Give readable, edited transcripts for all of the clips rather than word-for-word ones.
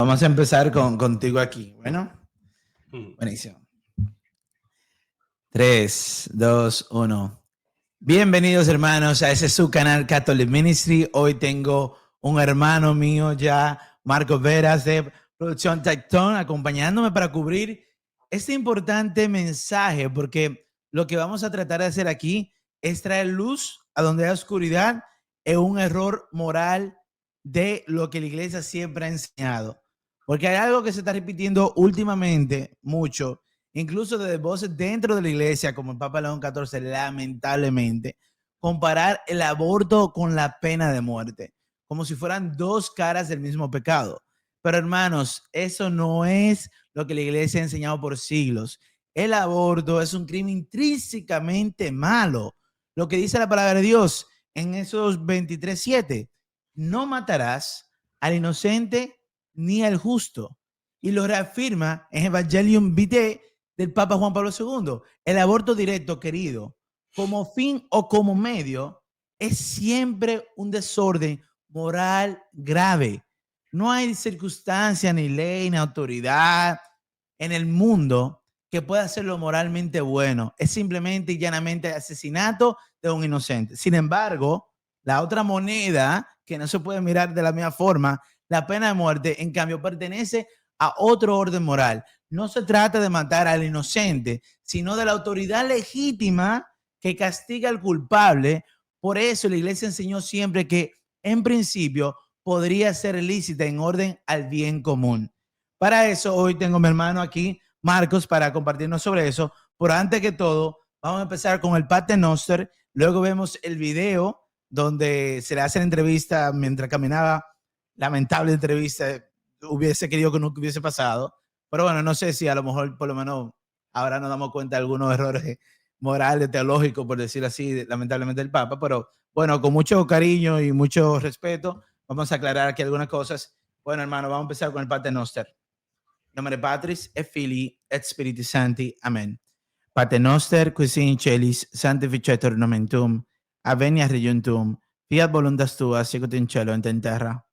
Vamos a empezar contigo aquí. Bueno, buenísimo. 3, 2, 1. Bienvenidos, hermanos, a ese su canal Catholic Ministry. Hoy tengo un hermano mío ya, Marcos Veras, de Producción Tectón, acompañándome para cubrir este importante mensaje, porque lo que vamos a tratar de hacer aquí es traer luz a donde hay oscuridad. Es un error moral de lo que la iglesia siempre ha enseñado. Porque hay algo que se está repitiendo últimamente mucho, incluso desde voces dentro de la iglesia, como el Papa León XIV, lamentablemente, comparar el aborto con la pena de muerte, como si fueran dos caras del mismo pecado. Pero hermanos, eso no es lo que la iglesia ha enseñado por siglos. El aborto es un crimen intrínsecamente malo. Lo que dice la palabra de Dios en esos 23:7, no matarás al inocente ni al justo. Y lo reafirma en Evangelium Vitae del Papa Juan Pablo II. El aborto directo, querido, como fin o como medio, es siempre un desorden moral grave. No hay circunstancia, ni ley, ni autoridad en el mundo que pueda hacerlo moralmente bueno. Es simplemente y llanamente asesinato de un inocente. Sin embargo, la otra moneda, que no se puede mirar de la misma forma, la pena de muerte, en cambio, pertenece a otro orden moral. No se trata de matar al inocente, sino de la autoridad legítima que castiga al culpable. Por eso la iglesia enseñó siempre que, en principio, podría ser ilícita en orden al bien común. Para eso, hoy tengo a mi hermano aquí, Marcos, para compartirnos sobre eso. Pero antes que todo, vamos a empezar con el Pater Noster. Luego vemos el video donde se le hace la entrevista mientras caminaba. Lamentable entrevista, hubiese querido que nunca hubiese pasado. Pero bueno, no sé si a lo mejor por lo menos ahora nos damos cuenta de algunos errores morales, teológicos, por decirlo así, lamentablemente del Papa. Pero bueno, con mucho cariño y mucho respeto, vamos a aclarar aquí algunas cosas. Bueno, hermano, vamos a empezar con el Pater Noster. Nomine Patris et Filii et Spiritus Sancti. Amen. Pater Noster, qui in celis, sanctificetur nomen tuum, aveniat regnum tuum, fiat voluntas tua, sicut in cielo et in terra.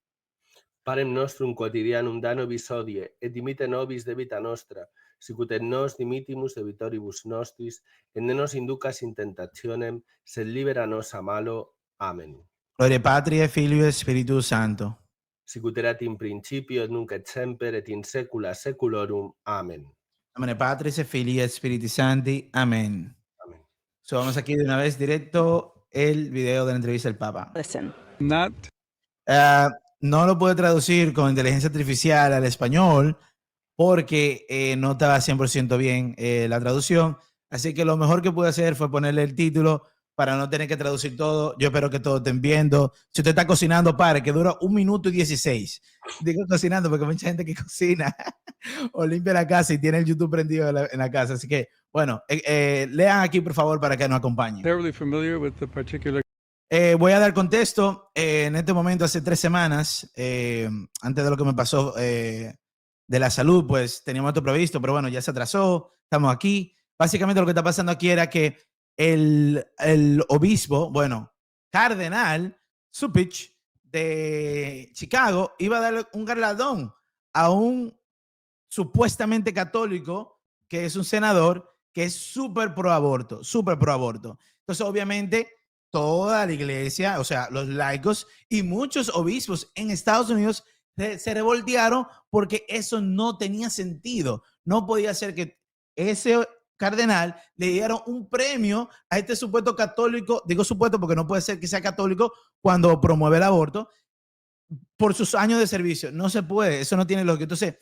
Parem nostrum quotidianum da nobis hodie, et dimite nobis debita nostra, sicut et nos dimitimus debitoribus nostris, et ne nos inducas in tentationem, sed libera nos a malo. Amen. Gloria Patri et Filii et Spiritus Sancto. Sicut erat in principio, et nunc et semper, et in saecula saeculorum. Amen. Nomine Patris et Filii et Spiritus Sancti. Amen. Amen. So, vamos aquí de una vez directo el video de la entrevista del Papa. Listen. No lo puedo traducir con inteligencia artificial al español porque no estaba 100% bien la traducción. Así que lo mejor que pude hacer fue ponerle el título para no tener que traducir todo. Yo espero que todos estén viendo. Si usted está cocinando, pare, que dura 1 minuto y 16. Digo cocinando porque hay mucha gente que cocina o limpia la casa y tiene el YouTube prendido en la casa. Así que, bueno, lean aquí, por favor, para que nos acompañen. Voy a dar contexto. En este momento, hace 3 semanas, antes de lo que me pasó de la salud, pues teníamos esto previsto, pero bueno, ya se atrasó, estamos aquí. Básicamente lo que está pasando aquí era que el obispo, bueno, cardenal Cupich de Chicago iba a darle un galardón a un supuestamente católico que es un senador que es súper pro aborto, súper pro aborto. Entonces, obviamente, toda la iglesia, o sea, los laicos y muchos obispos en Estados Unidos se revoltearon porque eso no tenía sentido. No podía ser que ese cardenal le dieron un premio a este supuesto católico, digo supuesto porque no puede ser que sea católico cuando promueve el aborto, por sus años de servicio. No se puede, eso no tiene lógica. Entonces,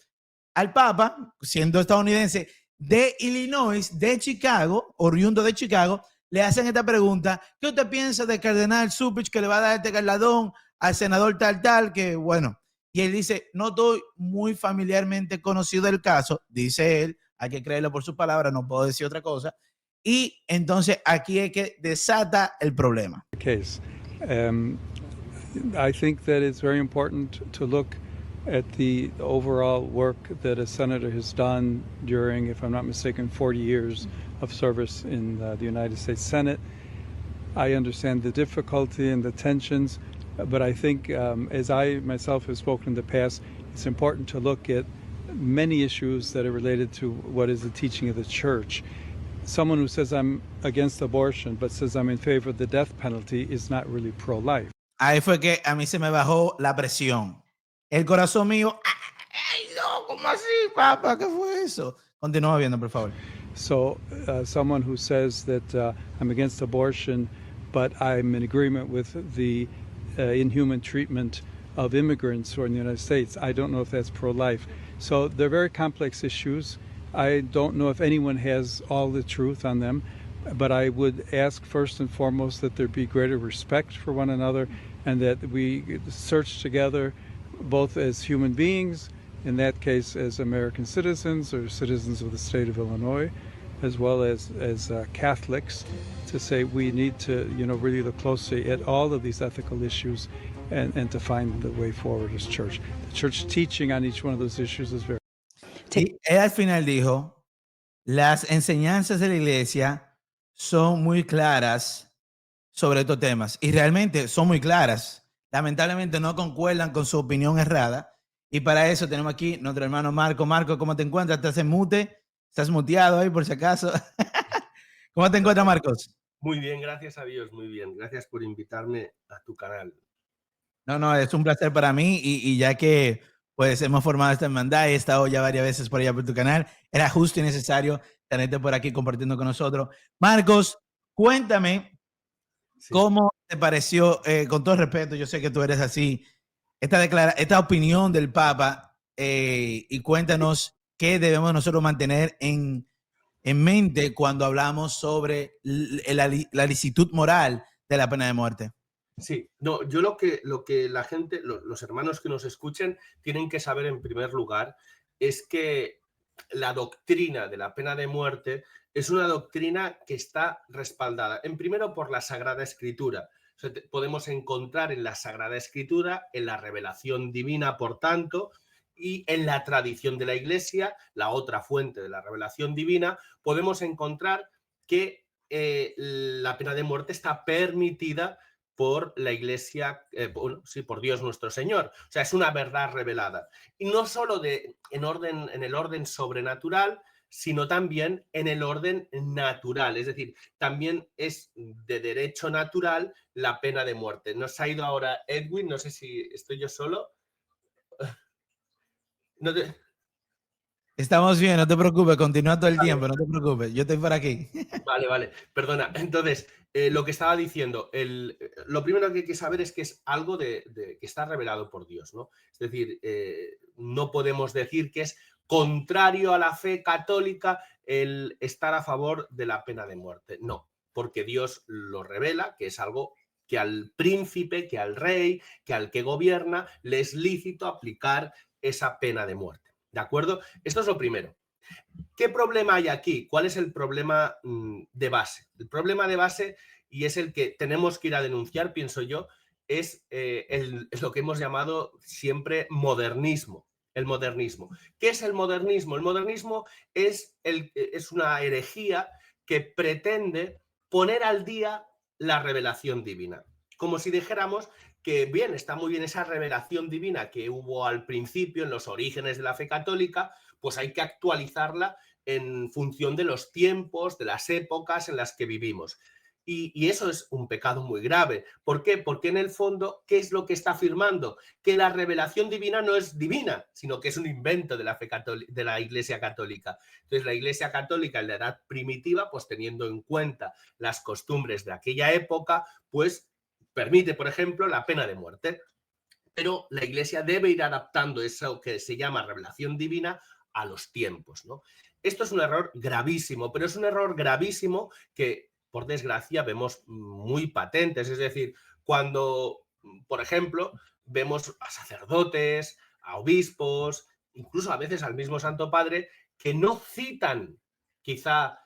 al Papa, siendo estadounidense de Illinois, de Chicago, oriundo de Chicago, le hacen esta pregunta: ¿qué usted piensa del cardenal Cupich que le va a dar este galardón al senador tal, que bueno? Y él dice: no estoy muy familiarmente conocido del caso, dice él, hay que creerlo por sus palabras, no puedo decir otra cosa. Y entonces aquí es que desata el problema. I think that it's very important to look at the overall work that a senator has done during, if I'm not mistaken, 40 years of service in the United States Senate. I understand the difficulty and the tensions, but I think, as I myself have spoken in the past, it's important to look at many issues that are related to what is the teaching of the church. Someone who says I'm against abortion but says I'm in favor of the death penalty is not really pro-life. Ahí fue que a mí se me bajó la presión. El corazón mío, ¡ay, no! ¿Cómo así, papá? ¿Qué fue eso? Continúa viendo, por favor. So someone who says that I'm against abortion, but I'm in agreement with the inhuman treatment of immigrants who are in the United States, I don't know if that's pro-life. So they're very complex issues. I don't know if anyone has all the truth on them, but I would ask first and foremost that there be greater respect for one another and that we search together both as human beings, in that case as American citizens or citizens of the state of Illinois, as well as Catholics, to say we need to, really look closely at all of these ethical issues and to find the way forward as church. The church teaching on each one of those issues is very... Y él al final dijo, las enseñanzas de la iglesia son muy claras sobre estos temas. Y realmente son muy claras. Lamentablemente no concuerdan con su opinión errada. Y para eso tenemos aquí nuestro hermano Marco. Marco, ¿cómo te encuentras? ¿Estás en mute? ¿Estás muteado ahí por si acaso? ¿Cómo te encuentras, Marcos? Muy bien, gracias a Dios, muy bien. Gracias por invitarme a tu canal. No, es un placer para mí y ya que pues hemos formado esta hermandad, he estado ya varias veces por allá por tu canal, era justo y necesario tenerte por aquí compartiendo con nosotros. Marcos, cuéntame cómo te pareció, con todo respeto, yo sé que tú eres así, esta opinión del Papa y cuéntanos qué debemos nosotros mantener en mente cuando hablamos sobre la licitud moral de la pena de muerte. Sí, no, yo lo que la gente, los hermanos que nos escuchen, tienen que saber en primer lugar es que la doctrina de la pena de muerte es una doctrina que está respaldada, en primero por la Sagrada Escritura. O sea, podemos encontrar en la Sagrada Escritura, en la revelación divina, por tanto, y en la tradición de la Iglesia, la otra fuente de la revelación divina, podemos encontrar que la pena de muerte está permitida por la Iglesia, por Dios nuestro Señor. O sea, es una verdad revelada. Y no solo en el orden sobrenatural, sino también en el orden natural. Es decir, también es de derecho natural la pena de muerte. Nos ha ido ahora Edwin, no sé si estoy yo solo. Estamos bien, no te preocupes, continúa todo el tiempo, no te preocupes, yo estoy por aquí. Vale, perdona. Entonces, lo que estaba diciendo, lo primero que hay que saber es que es algo que está revelado por Dios, ¿no? Es decir, no podemos decir que es contrario a la fe católica el estar a favor de la pena de muerte. No, porque Dios lo revela, que es algo que al príncipe, que al rey, que al que gobierna, le es lícito aplicar esa pena de muerte. ¿De acuerdo? Esto es lo primero. ¿Qué problema hay aquí? ¿Cuál es el problema de base? El problema de base, y es el que tenemos que ir a denunciar, pienso yo, es lo que hemos llamado siempre modernismo. El modernismo. ¿Qué es el modernismo? El modernismo es una herejía que pretende poner al día la revelación divina. Como si dijéramos que, bien, está muy bien esa revelación divina que hubo al principio, en los orígenes de la fe católica, pues hay que actualizarla en función de los tiempos, de las épocas en las que vivimos. Y eso es un pecado muy grave. ¿Por qué? Porque en el fondo, ¿qué es lo que está afirmando? Que la revelación divina no es divina, sino que es un invento de la fe de la Iglesia Católica. Entonces, la Iglesia Católica en la Edad Primitiva, pues teniendo en cuenta las costumbres de aquella época, pues permite, por ejemplo, la pena de muerte. Pero la Iglesia debe ir adaptando eso que se llama revelación divina a los tiempos, ¿no? Esto es un error gravísimo, pero es un error gravísimo que, por desgracia, vemos muy patentes. Es decir, cuando, por ejemplo, vemos a sacerdotes, a obispos, incluso a veces al mismo Santo Padre, que no citan quizá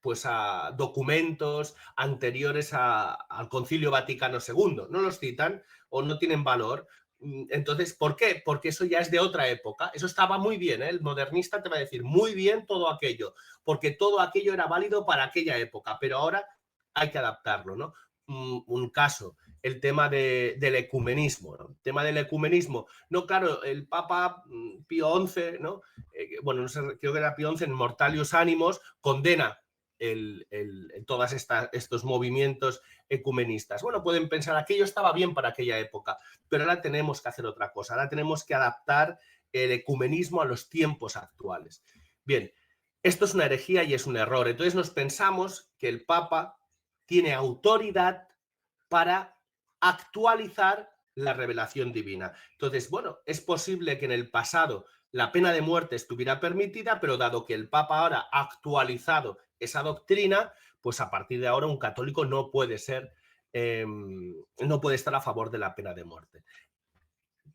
pues a documentos anteriores al Concilio Vaticano II. No los citan o no tienen valor. Entonces, ¿por qué? Porque eso ya es de otra época. Eso estaba muy bien, ¿eh? El modernista te va a decir muy bien todo aquello, porque todo aquello era válido para aquella época, pero ahora hay que adaptarlo, ¿no? Un caso el tema del ecumenismo, ¿no? El tema del ecumenismo. No, claro, el Papa Pío XI, ¿no? Bueno, no sé, creo que era Pío XI, en Mortalius Animos, condena todos estos movimientos ecumenistas. Bueno, pueden pensar, aquello estaba bien para aquella época, pero ahora tenemos que hacer otra cosa, ahora tenemos que adaptar el ecumenismo a los tiempos actuales. Bien, esto es una herejía y es un error. Entonces nos pensamos que el Papa tiene autoridad para actualizar la revelación divina. Entonces, bueno, es posible que en el pasado la pena de muerte estuviera permitida, pero dado que el Papa ahora ha actualizado esa doctrina, pues a partir de ahora un católico no puede ser, no puede estar a favor de la pena de muerte.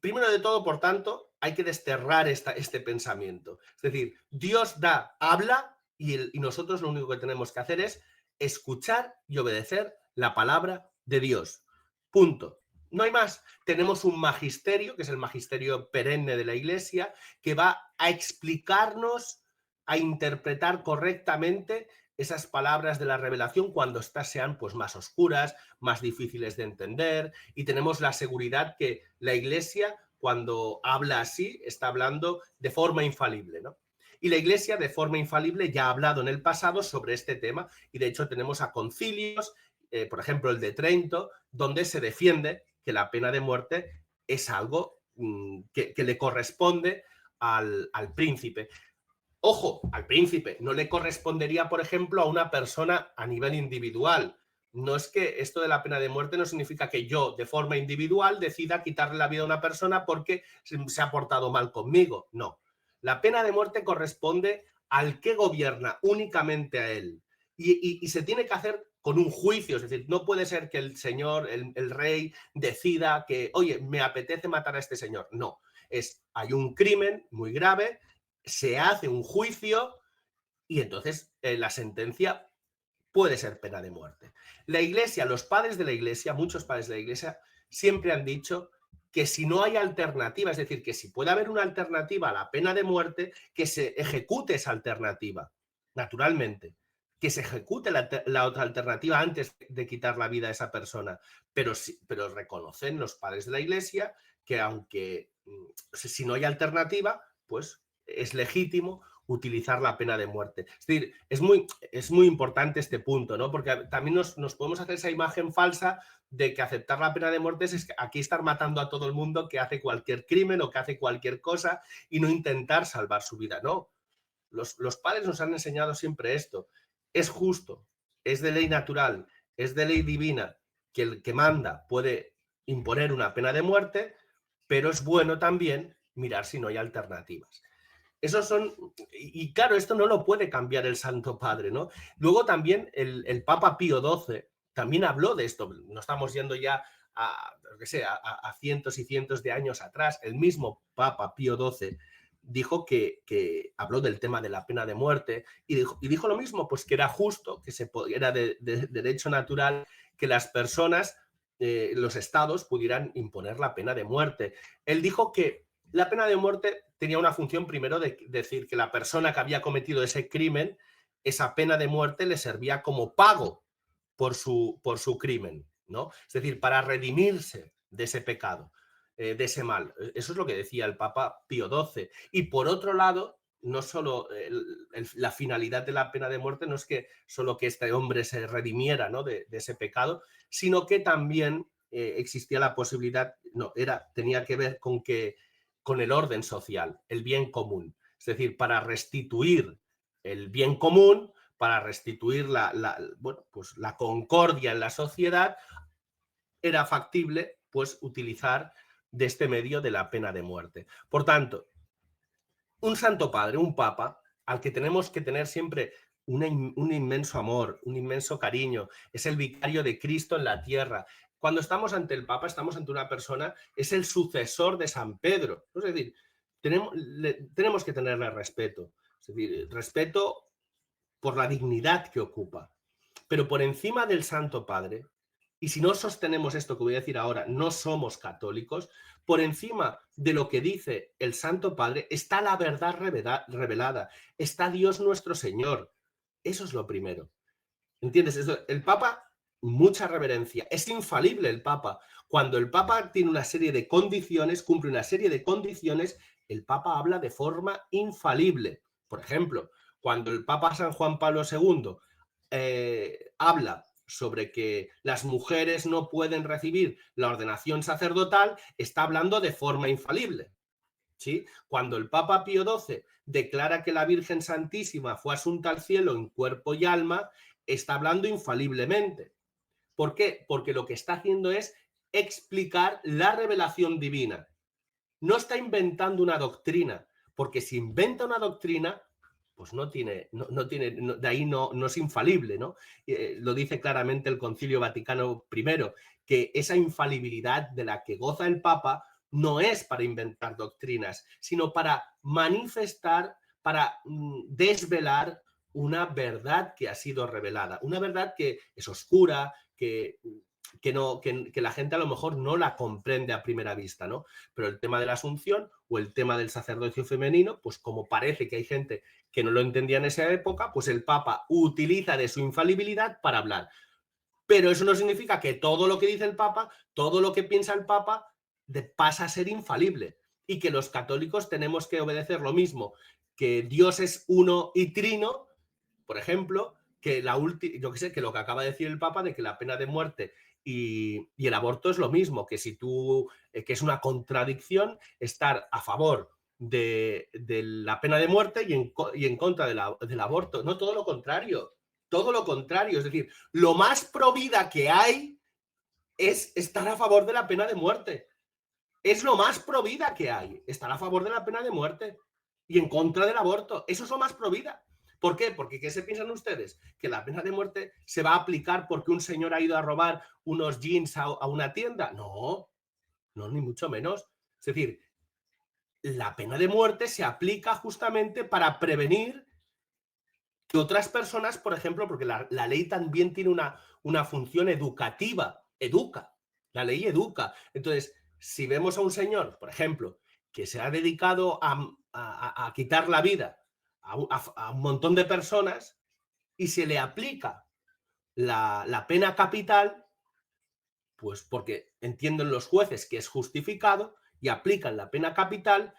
Primero de todo, por tanto, hay que desterrar este pensamiento. Es decir, Dios habla y nosotros lo único que tenemos que hacer es escuchar y obedecer la palabra de Dios. Punto. No hay más. Tenemos un magisterio, que es el magisterio perenne de la Iglesia, que va a explicarnos, a interpretar correctamente esas palabras de la revelación cuando éstas sean pues, más oscuras, más difíciles de entender, y tenemos la seguridad que la Iglesia, cuando habla así, está hablando de forma infalible, ¿no? Y la Iglesia, de forma infalible, ya ha hablado en el pasado sobre este tema, y de hecho tenemos a concilios, por ejemplo el de Trento, donde se defiende que la pena de muerte es algo que le corresponde al príncipe. Ojo, al príncipe, no le correspondería, por ejemplo, a una persona a nivel individual. No es que esto de la pena de muerte no significa que yo, de forma individual, decida quitarle la vida a una persona porque se ha portado mal conmigo. No. La pena de muerte corresponde al que gobierna, únicamente a él. Y se tiene que hacer con un juicio, es decir, no puede ser que el señor, el rey, decida que, oye, me apetece matar a este señor. No, hay un crimen muy grave, se hace un juicio y entonces la sentencia puede ser pena de muerte. La Iglesia, los padres de la Iglesia, muchos padres de la Iglesia, siempre han dicho que si no hay alternativa, es decir, que si puede haber una alternativa a la pena de muerte, que se ejecute esa alternativa, naturalmente, que se ejecute la otra alternativa antes de quitar la vida a esa persona. Pero reconocen los padres de la Iglesia que aunque si no hay alternativa, pues es legítimo utilizar la pena de muerte. Es decir, es muy importante este punto, ¿no? Porque también nos podemos hacer esa imagen falsa de que aceptar la pena de muerte es aquí estar matando a todo el mundo que hace cualquier crimen o que hace cualquier cosa y no intentar salvar su vida. No, los padres nos han enseñado siempre esto. Es justo, es de ley natural, es de ley divina que el que manda puede imponer una pena de muerte, pero es bueno también mirar si no hay alternativas. Esos son, y claro, esto no lo puede cambiar el Santo Padre, ¿no? Luego también el Papa Pío XII también habló de esto. No estamos yendo ya a cientos y cientos de años atrás. El mismo Papa Pío XII dijo que habló del tema de la pena de muerte y dijo lo mismo, pues que era justo, que era de derecho natural que las personas, los estados, pudieran imponer la pena de muerte. Él dijo que la pena de muerte tenía una función primero de decir que la persona que había cometido ese crimen, esa pena de muerte le servía como pago por su crimen, ¿no? Es decir, para redimirse de ese pecado, de ese mal. Eso es lo que decía el Papa Pío XII. Y por otro lado, no solo la finalidad de la pena de muerte no es que solo que este hombre se redimiera, ¿no? de ese pecado, sino que también existía la posibilidad, tenía que ver con el orden social, el bien común. Es decir, para restituir el bien común, para restituir pues la concordia en la sociedad, era factible pues, utilizar de este medio de la pena de muerte. Por tanto, un Santo Padre, un Papa, al que tenemos que tener siempre un inmenso amor, un inmenso cariño, es el vicario de Cristo en la tierra. Cuando estamos ante el Papa, estamos ante una persona, es el sucesor de San Pedro. Es decir, tenemos que tenerle respeto. Es decir, respeto por la dignidad que ocupa. Pero por encima del Santo Padre, y si no sostenemos esto que voy a decir ahora, no somos católicos, por encima de lo que dice el Santo Padre está la verdad revelada, está Dios nuestro Señor. Eso es lo primero. ¿Entiendes? El Papa mucha reverencia. Es infalible el Papa. Cuando el Papa tiene una serie de condiciones, cumple una serie de condiciones, el Papa habla de forma infalible. Por ejemplo, cuando el Papa San Juan Pablo II habla sobre que las mujeres no pueden recibir la ordenación sacerdotal, está hablando de forma infalible. ¿Sí? Cuando el Papa Pío XII declara que la Virgen Santísima fue asunta al cielo en cuerpo y alma, está hablando infaliblemente. ¿Por qué? Porque lo que está haciendo es explicar la revelación divina. No está inventando una doctrina, porque si inventa una doctrina, pues no tiene, de ahí no es infalible, ¿no? Lo dice claramente el Concilio Vaticano I, que esa infalibilidad de la que goza el Papa no es para inventar doctrinas, sino para manifestar, para desvelar una verdad que ha sido revelada, una verdad que es oscura, que la gente a lo mejor no la comprende a primera vista, ¿no? Pero el tema de la Asunción o el tema del sacerdocio femenino, pues como parece que hay gente que no lo entendía en esa época, pues el Papa utiliza de su infalibilidad para hablar. Pero eso no significa que todo lo que dice el Papa, todo lo que piensa el Papa, pasa a ser infalible. Y que los católicos tenemos que obedecer lo mismo, que Dios es uno y trino, por ejemplo, que que lo que acaba de decir el Papa de que la pena de muerte y el aborto es lo mismo, que si tú, que es una contradicción estar a favor de la pena de muerte y en contra del aborto. No, todo lo contrario. Todo lo contrario. Es decir, lo más pro vida que hay es estar a favor de la pena de muerte. Es lo más pro vida que hay. Estar a favor de la pena de muerte y en contra del aborto. Eso es lo más pro vida. ¿Por qué? Porque ¿qué se piensan ustedes? ¿Que la pena de muerte se va a aplicar porque un señor ha ido a robar unos jeans a una tienda? No, ni mucho menos. Es decir, la pena de muerte se aplica justamente para prevenir que otras personas, por ejemplo, porque la ley también tiene una función educativa, educa, la ley educa. Entonces, si vemos a un señor, por ejemplo, que se ha dedicado a quitar la vida a un montón de personas y se le aplica la pena capital, pues porque entienden los jueces que es justificado y aplican la pena capital,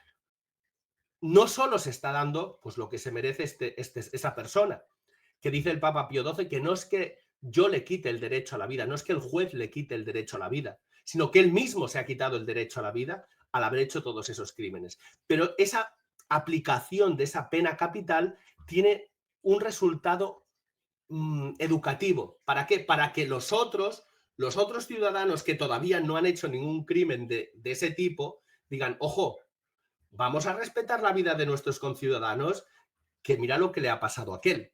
no solo se está dando pues lo que se merece esa persona, que dice el Papa Pío XII, que no es que yo le quite el derecho a la vida, no es que el juez le quite el derecho a la vida, sino que él mismo se ha quitado el derecho a la vida al haber hecho todos esos crímenes. Pero esa aplicación de esa pena capital tiene un resultado educativo. ¿Para qué? Para que los otros ciudadanos que todavía no han hecho ningún crimen de ese tipo digan, ojo, vamos a respetar la vida de nuestros conciudadanos, que mira lo que le ha pasado a aquel,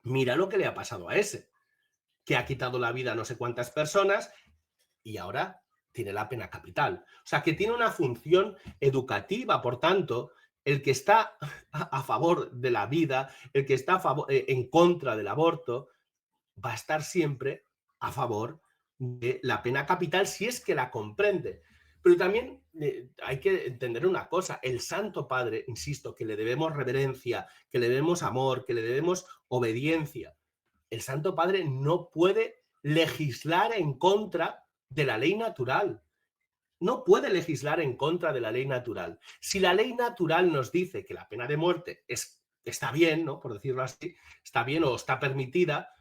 mira lo que le ha pasado a ese, que ha quitado la vida a no sé cuántas personas y ahora tiene la pena capital. O sea, que tiene una función educativa, por tanto, el que está a favor de la vida, el que está en contra del aborto, va a estar siempre a favor de la pena capital si es que la comprende. Pero también hay que entender una cosa, el Santo Padre, insisto, que le debemos reverencia, que le debemos amor, que le debemos obediencia. El Santo Padre no puede legislar en contra de la ley natural. No puede legislar en contra de la ley natural. Si la ley natural nos dice que la pena de muerte está bien, ¿no? Por decirlo así, está bien o está permitida,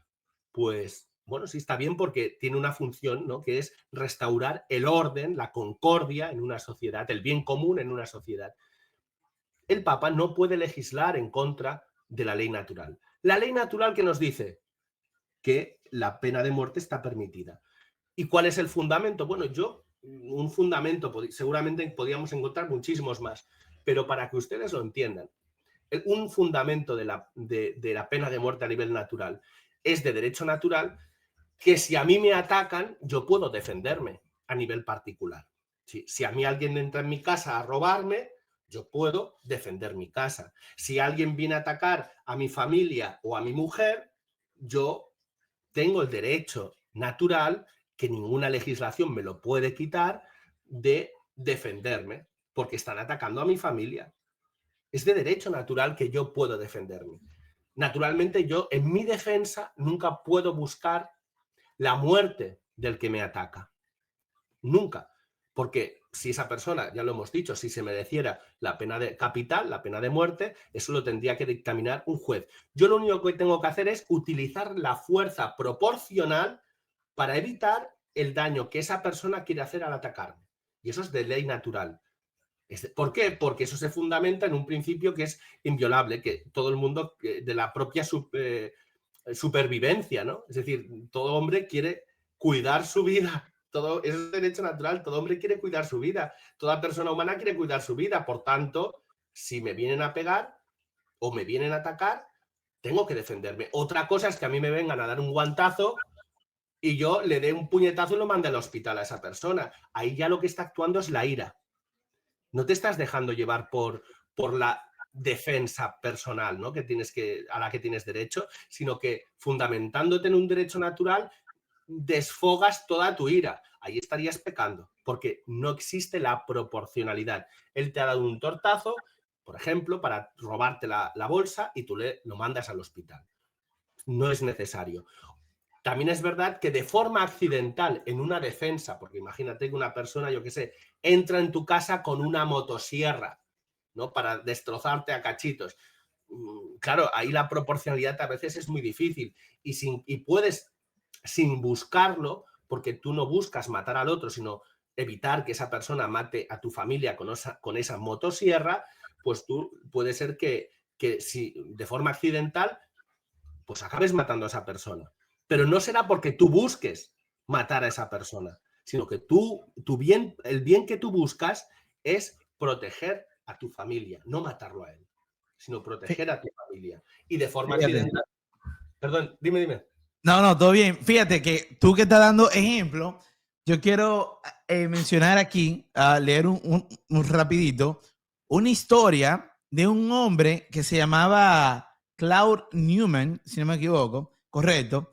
pues bueno, sí está bien porque tiene una función, ¿no? Que es restaurar el orden, la concordia en una sociedad, el bien común en una sociedad. El Papa no puede legislar en contra de la ley natural. La ley natural que nos dice que la pena de muerte está permitida. ¿Y cuál es el fundamento? Bueno, un fundamento, seguramente podríamos encontrar muchísimos más, pero para que ustedes lo entiendan, un fundamento de la pena de muerte a nivel natural es de derecho natural, que si a mí me atacan, yo puedo defenderme a nivel particular. Si a mí alguien entra en mi casa a robarme, yo puedo defender mi casa. Si alguien viene a atacar a mi familia o a mi mujer, yo tengo el derecho natural, que ninguna legislación me lo puede quitar, de defenderme, porque están atacando a mi familia. Es de derecho natural que yo puedo defenderme. Naturalmente yo en mi defensa nunca puedo buscar la muerte del que me ataca. Nunca. Porque si esa persona, ya lo hemos dicho, si se mereciera la pena de capital, la pena de muerte, eso lo tendría que dictaminar un juez. Yo lo único que tengo que hacer es utilizar la fuerza proporcional para evitar el daño que esa persona quiere hacer al atacarme. Y eso es de ley natural. ¿Por qué? Porque eso se fundamenta en un principio que es inviolable, que todo el mundo, de la propia supervivencia, ¿no? Es decir, todo hombre quiere cuidar su vida. Todo es derecho natural, todo hombre quiere cuidar su vida, toda persona humana quiere cuidar su vida, por tanto, si me vienen a pegar o me vienen a atacar, tengo que defenderme. Otra cosa es que a mí me vengan a dar un guantazo y yo le dé un puñetazo y lo mande al hospital a esa persona. Ahí ya lo que está actuando es la ira. No te estás dejando llevar por la defensa personal, ¿no? A la que tienes derecho, sino que fundamentándote en un derecho natural, desfogas toda tu ira. Ahí estarías pecando, porque no existe la proporcionalidad. Él te ha dado un tortazo, por ejemplo, para robarte la bolsa y tú lo mandas al hospital. No es necesario. También es verdad que de forma accidental, en una defensa, porque imagínate que una persona, yo qué sé, entra en tu casa con una motosierra, ¿no? Para destrozarte a cachitos. Claro, ahí la proporcionalidad a veces es muy difícil y puedes, sin buscarlo, porque tú no buscas matar al otro, sino evitar que esa persona mate a tu familia con esa motosierra, pues tú puede ser que si de forma accidental, pues acabes matando a esa persona. Pero no será porque tú busques matar a esa persona, sino que el bien que tú buscas es proteger a tu familia, no matarlo a él, sino proteger a tu familia. Y de forma accidental... Perdón, dime. No, todo bien. Fíjate que tú que estás dando ejemplo, yo quiero mencionar aquí, leer un rapidito, una historia de un hombre que se llamaba Claude Newman, si no me equivoco, correcto.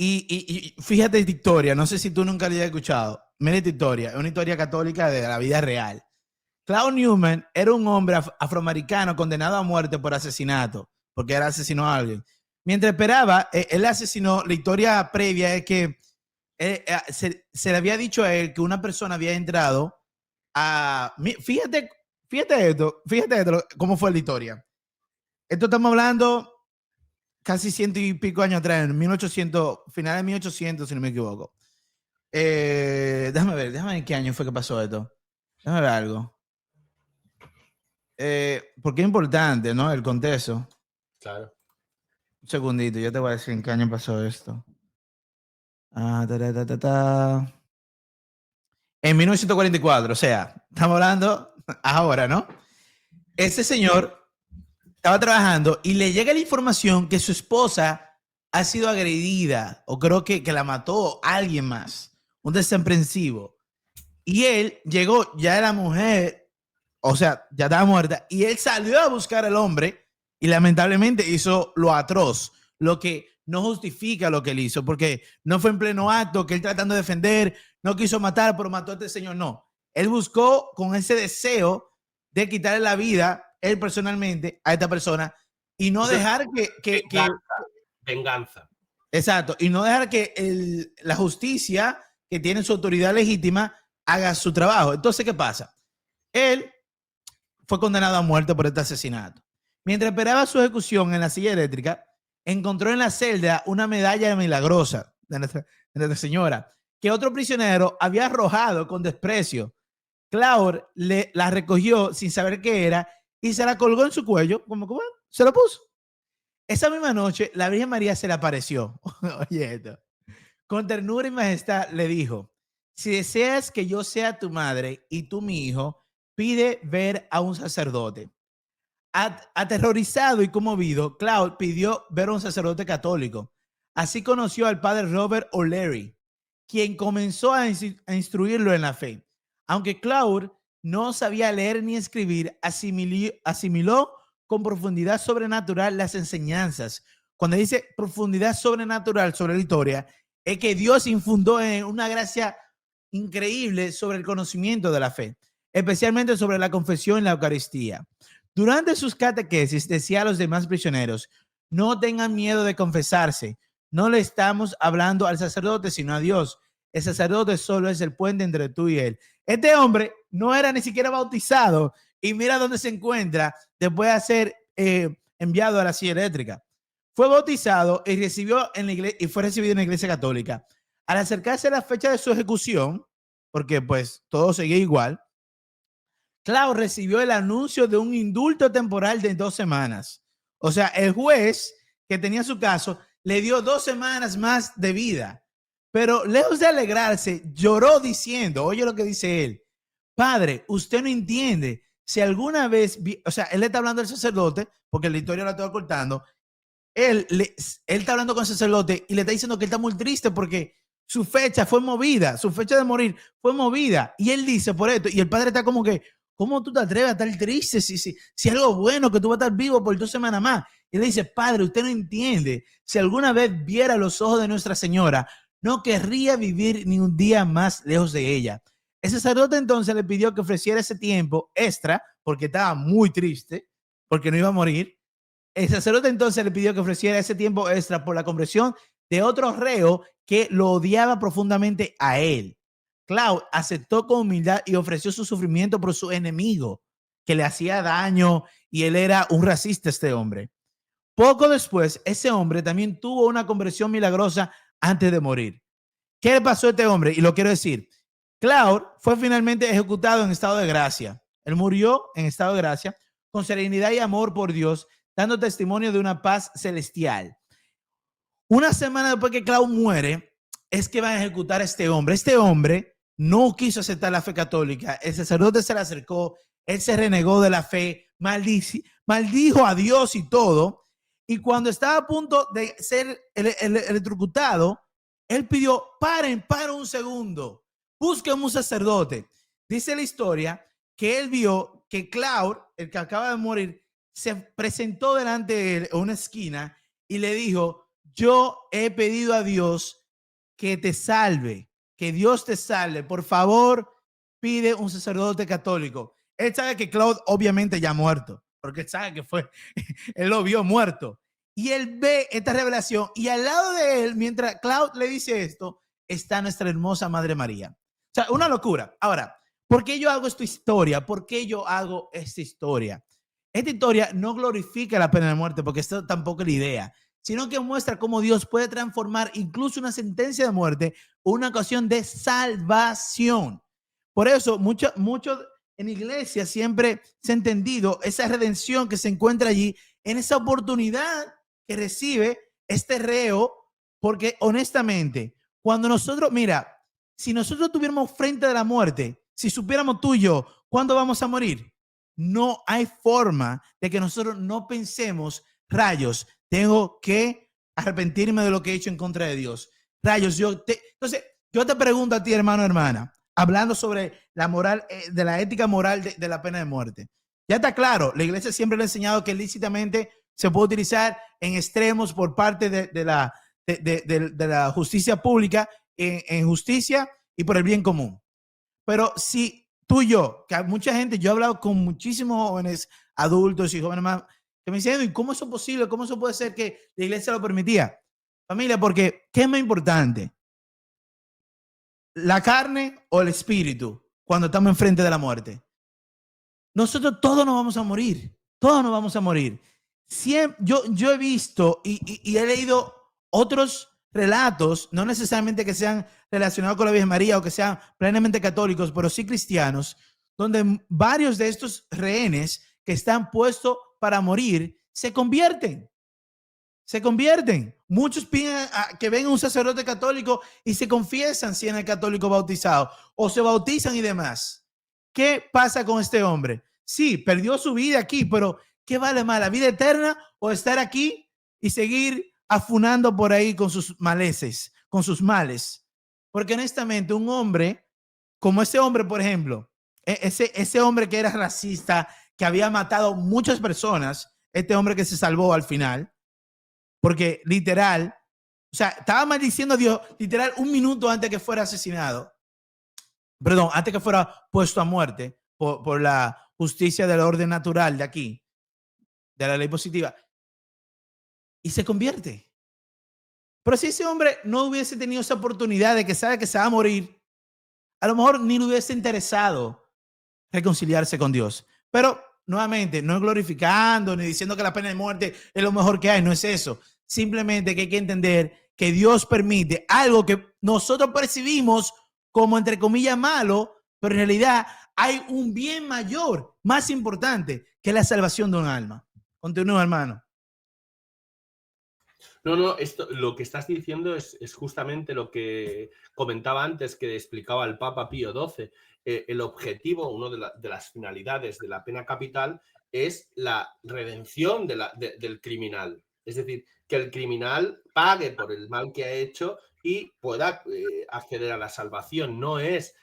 Y fíjate esta historia, no sé si tú nunca la hayas escuchado. Mira esta historia, es una historia católica de la vida real. Claude Newman era un hombre afroamericano condenado a muerte por asesinato, porque era asesinó a alguien. Mientras esperaba, él asesinó. La historia previa es que se le había dicho a él que una persona había entrado a... Fíjate esto, cómo fue la historia. Esto estamos hablando casi 100 y pico años atrás, en 1800, final de 1800, si no me equivoco. Déjame ver en qué año fue que pasó esto. Déjame ver algo. Porque es importante, ¿no? El contexto. Claro. Un segundito, yo te voy a decir en qué año pasó esto. En 1944, o sea, estamos hablando ahora, ¿no? Ese señor estaba trabajando y le llega la información que su esposa ha sido agredida, o creo que la mató alguien más, un desaprensivo. Y él llegó, ya era mujer, o sea, ya estaba muerta, y él salió a buscar al hombre y lamentablemente hizo lo atroz, lo que no justifica lo que él hizo, porque no fue en pleno acto que él tratando de defender, no quiso matar, pero mató a este señor, no. Él buscó con ese deseo de quitarle la vida, él personalmente, a esta persona, y no dejar que venganza. Exacto, y no dejar que la justicia, que tiene su autoridad legítima, haga su trabajo. Entonces, ¿qué pasa? Él fue condenado a muerte por este asesinato. Mientras esperaba su ejecución en la silla eléctrica, encontró en la celda una medalla milagrosa de Nuestra Señora, que otro prisionero había arrojado con desprecio. Claude la recogió sin saber qué era y se la colgó en su cuello, como que bueno, se lo puso. Esa misma noche, la Virgen María se le apareció. Oye, esto. Con ternura y majestad le dijo: si deseas que yo sea tu madre y tú mi hijo, pide ver a un sacerdote. Aterrorizado y conmovido, Claude pidió ver a un sacerdote católico. Así conoció al padre Robert O'Leary, quien comenzó a instruirlo en la fe. Aunque Claude no sabía leer ni escribir, asimiló con profundidad sobrenatural las enseñanzas. Cuando dice profundidad sobrenatural sobre la historia, es que Dios infundó en una gracia increíble sobre el conocimiento de la fe, especialmente sobre la confesión y la Eucaristía. Durante sus catequesis decía a los demás prisioneros: no tengan miedo de confesarse, no le estamos hablando al sacerdote, sino a Dios. El sacerdote solo es el puente entre tú y él. Este hombre no era ni siquiera bautizado y mira dónde se encuentra después de ser enviado a la silla eléctrica. Fue bautizado y recibió en la iglesia, y fue recibido en la iglesia católica. Al acercarse a la fecha de su ejecución, porque pues todo seguía igual, Clau recibió el anuncio de un indulto temporal de 2 semanas. O sea, el juez que tenía su caso le dio 2 semanas más de vida. Pero lejos de alegrarse, lloró diciendo, oye lo que dice él, Padre, usted no entiende. Si alguna vez, o sea, él está hablando del sacerdote, porque la historia la estoy cortando, él está hablando con el sacerdote y le está diciendo que él está muy triste porque su fecha fue movida, su fecha de morir fue movida. Y él dice por esto, y el padre está como que, ¿cómo tú te atreves a estar triste si es algo bueno que tú vas a estar vivo por 2 semanas más? Y le dice, Padre, usted no entiende. Si alguna vez viera los ojos de Nuestra Señora, no querría vivir ni un día más lejos de ella. El sacerdote entonces le pidió que ofreciera ese tiempo extra porque estaba muy triste, porque no iba a morir. El sacerdote entonces le pidió que ofreciera ese tiempo extra por la conversión de otro reo que lo odiaba profundamente a él. Clau aceptó con humildad y ofreció su sufrimiento por su enemigo, que le hacía daño, y él era un racista, este hombre. Poco después, ese hombre también tuvo una conversión milagrosa antes de morir. ¿Qué le pasó a este hombre? Y lo quiero decir. Clau fue finalmente ejecutado en estado de gracia. Él murió en estado de gracia, con serenidad y amor por Dios, dando testimonio de una paz celestial. Una semana después que Clau muere, es que van a ejecutar a este hombre. Este hombre no quiso aceptar la fe católica. El sacerdote se le acercó, él se renegó de la fe, maldijo a Dios y todo. Y cuando estaba a punto de ser electrocutado, él pidió, paren un segundo, busquen un sacerdote. Dice la historia que él vio que Clau, el que acaba de morir, se presentó delante de él en una esquina y le dijo, yo he pedido a Dios que te salve, que Dios te salve. Por favor, pide un sacerdote católico. Él sabe que Claude obviamente ya ha muerto, porque él sabe que fue, él lo vio muerto. Y él ve esta revelación y al lado de él, mientras Claude le dice esto, está nuestra hermosa Madre María. O sea, una locura. Ahora, ¿por qué yo hago esta historia? ¿Por qué yo hago esta historia? Esta historia no glorifica la pena de muerte, porque esto tampoco es la idea, sino que muestra cómo Dios puede transformar incluso una sentencia de muerte en una ocasión de salvación. Por eso, muchos en iglesia siempre se ha entendido esa redención que se encuentra allí, en esa oportunidad que recibe este reo, porque honestamente, cuando nosotros, mira, si nosotros estuviéramos frente de la muerte, si supiéramos tú y yo, ¿cuándo vamos a morir? No hay forma de que nosotros no pensemos, rayos, tengo que arrepentirme de lo que he hecho en contra de Dios. Rayos, entonces, yo te pregunto a ti, hermano, hermana, hablando sobre la moral, de la ética moral de la pena de muerte. Ya está claro, la iglesia siempre le ha enseñado que lícitamente se puede utilizar en extremos por parte de la justicia pública, en justicia y por el bien común. Pero si tú y yo, que mucha gente, yo he hablado con muchísimos jóvenes, adultos y jóvenes más, que me dicen, ¿y cómo eso es posible? ¿Cómo eso puede ser que la iglesia lo permitía? Familia, porque ¿qué es más importante? ¿La carne o el espíritu cuando estamos enfrente de la muerte? Nosotros todos nos vamos a morir, todos nos vamos a morir. Yo he visto y he leído otros relatos, no necesariamente que sean relacionados con la Virgen María o que sean plenamente católicos, pero sí cristianos, donde varios de estos rehenes que están puestos para morir se convierten. Muchos piden que venga un sacerdote católico y se confiesan si en el católico bautizado o se bautizan y demás. ¿Qué pasa con este hombre? Sí, perdió su vida aquí, pero ¿qué vale más, la vida eterna o estar aquí y seguir afunando por ahí con sus maleces, con sus males? Porque honestamente, un hombre como ese hombre, por ejemplo, ese hombre que era racista, que había matado muchas personas, este hombre que se salvó al final, porque literal, o sea, estaba maldiciendo a Dios literal un minuto antes que fuera asesinado, perdón, antes que fuera puesto a muerte por la justicia del orden natural de aquí, de la ley positiva, y se convierte. Pero si ese hombre no hubiese tenido esa oportunidad de que sabe que se va a morir, a lo mejor ni le hubiese interesado reconciliarse con Dios. Pero nuevamente, no es glorificando ni diciendo que la pena de muerte es lo mejor que hay, no es eso. Simplemente que hay que entender que Dios permite algo que nosotros percibimos como entre comillas malo, pero en realidad hay un bien mayor, más importante, que la salvación de un alma. Continúa, hermano. No, lo que estás diciendo es justamente lo que comentaba antes, que explicaba el Papa Pío XII. El objetivo, una de las finalidades de la pena capital es la redención del criminal. Es decir, que el criminal pague por el mal que ha hecho y pueda acceder a la salvación. No es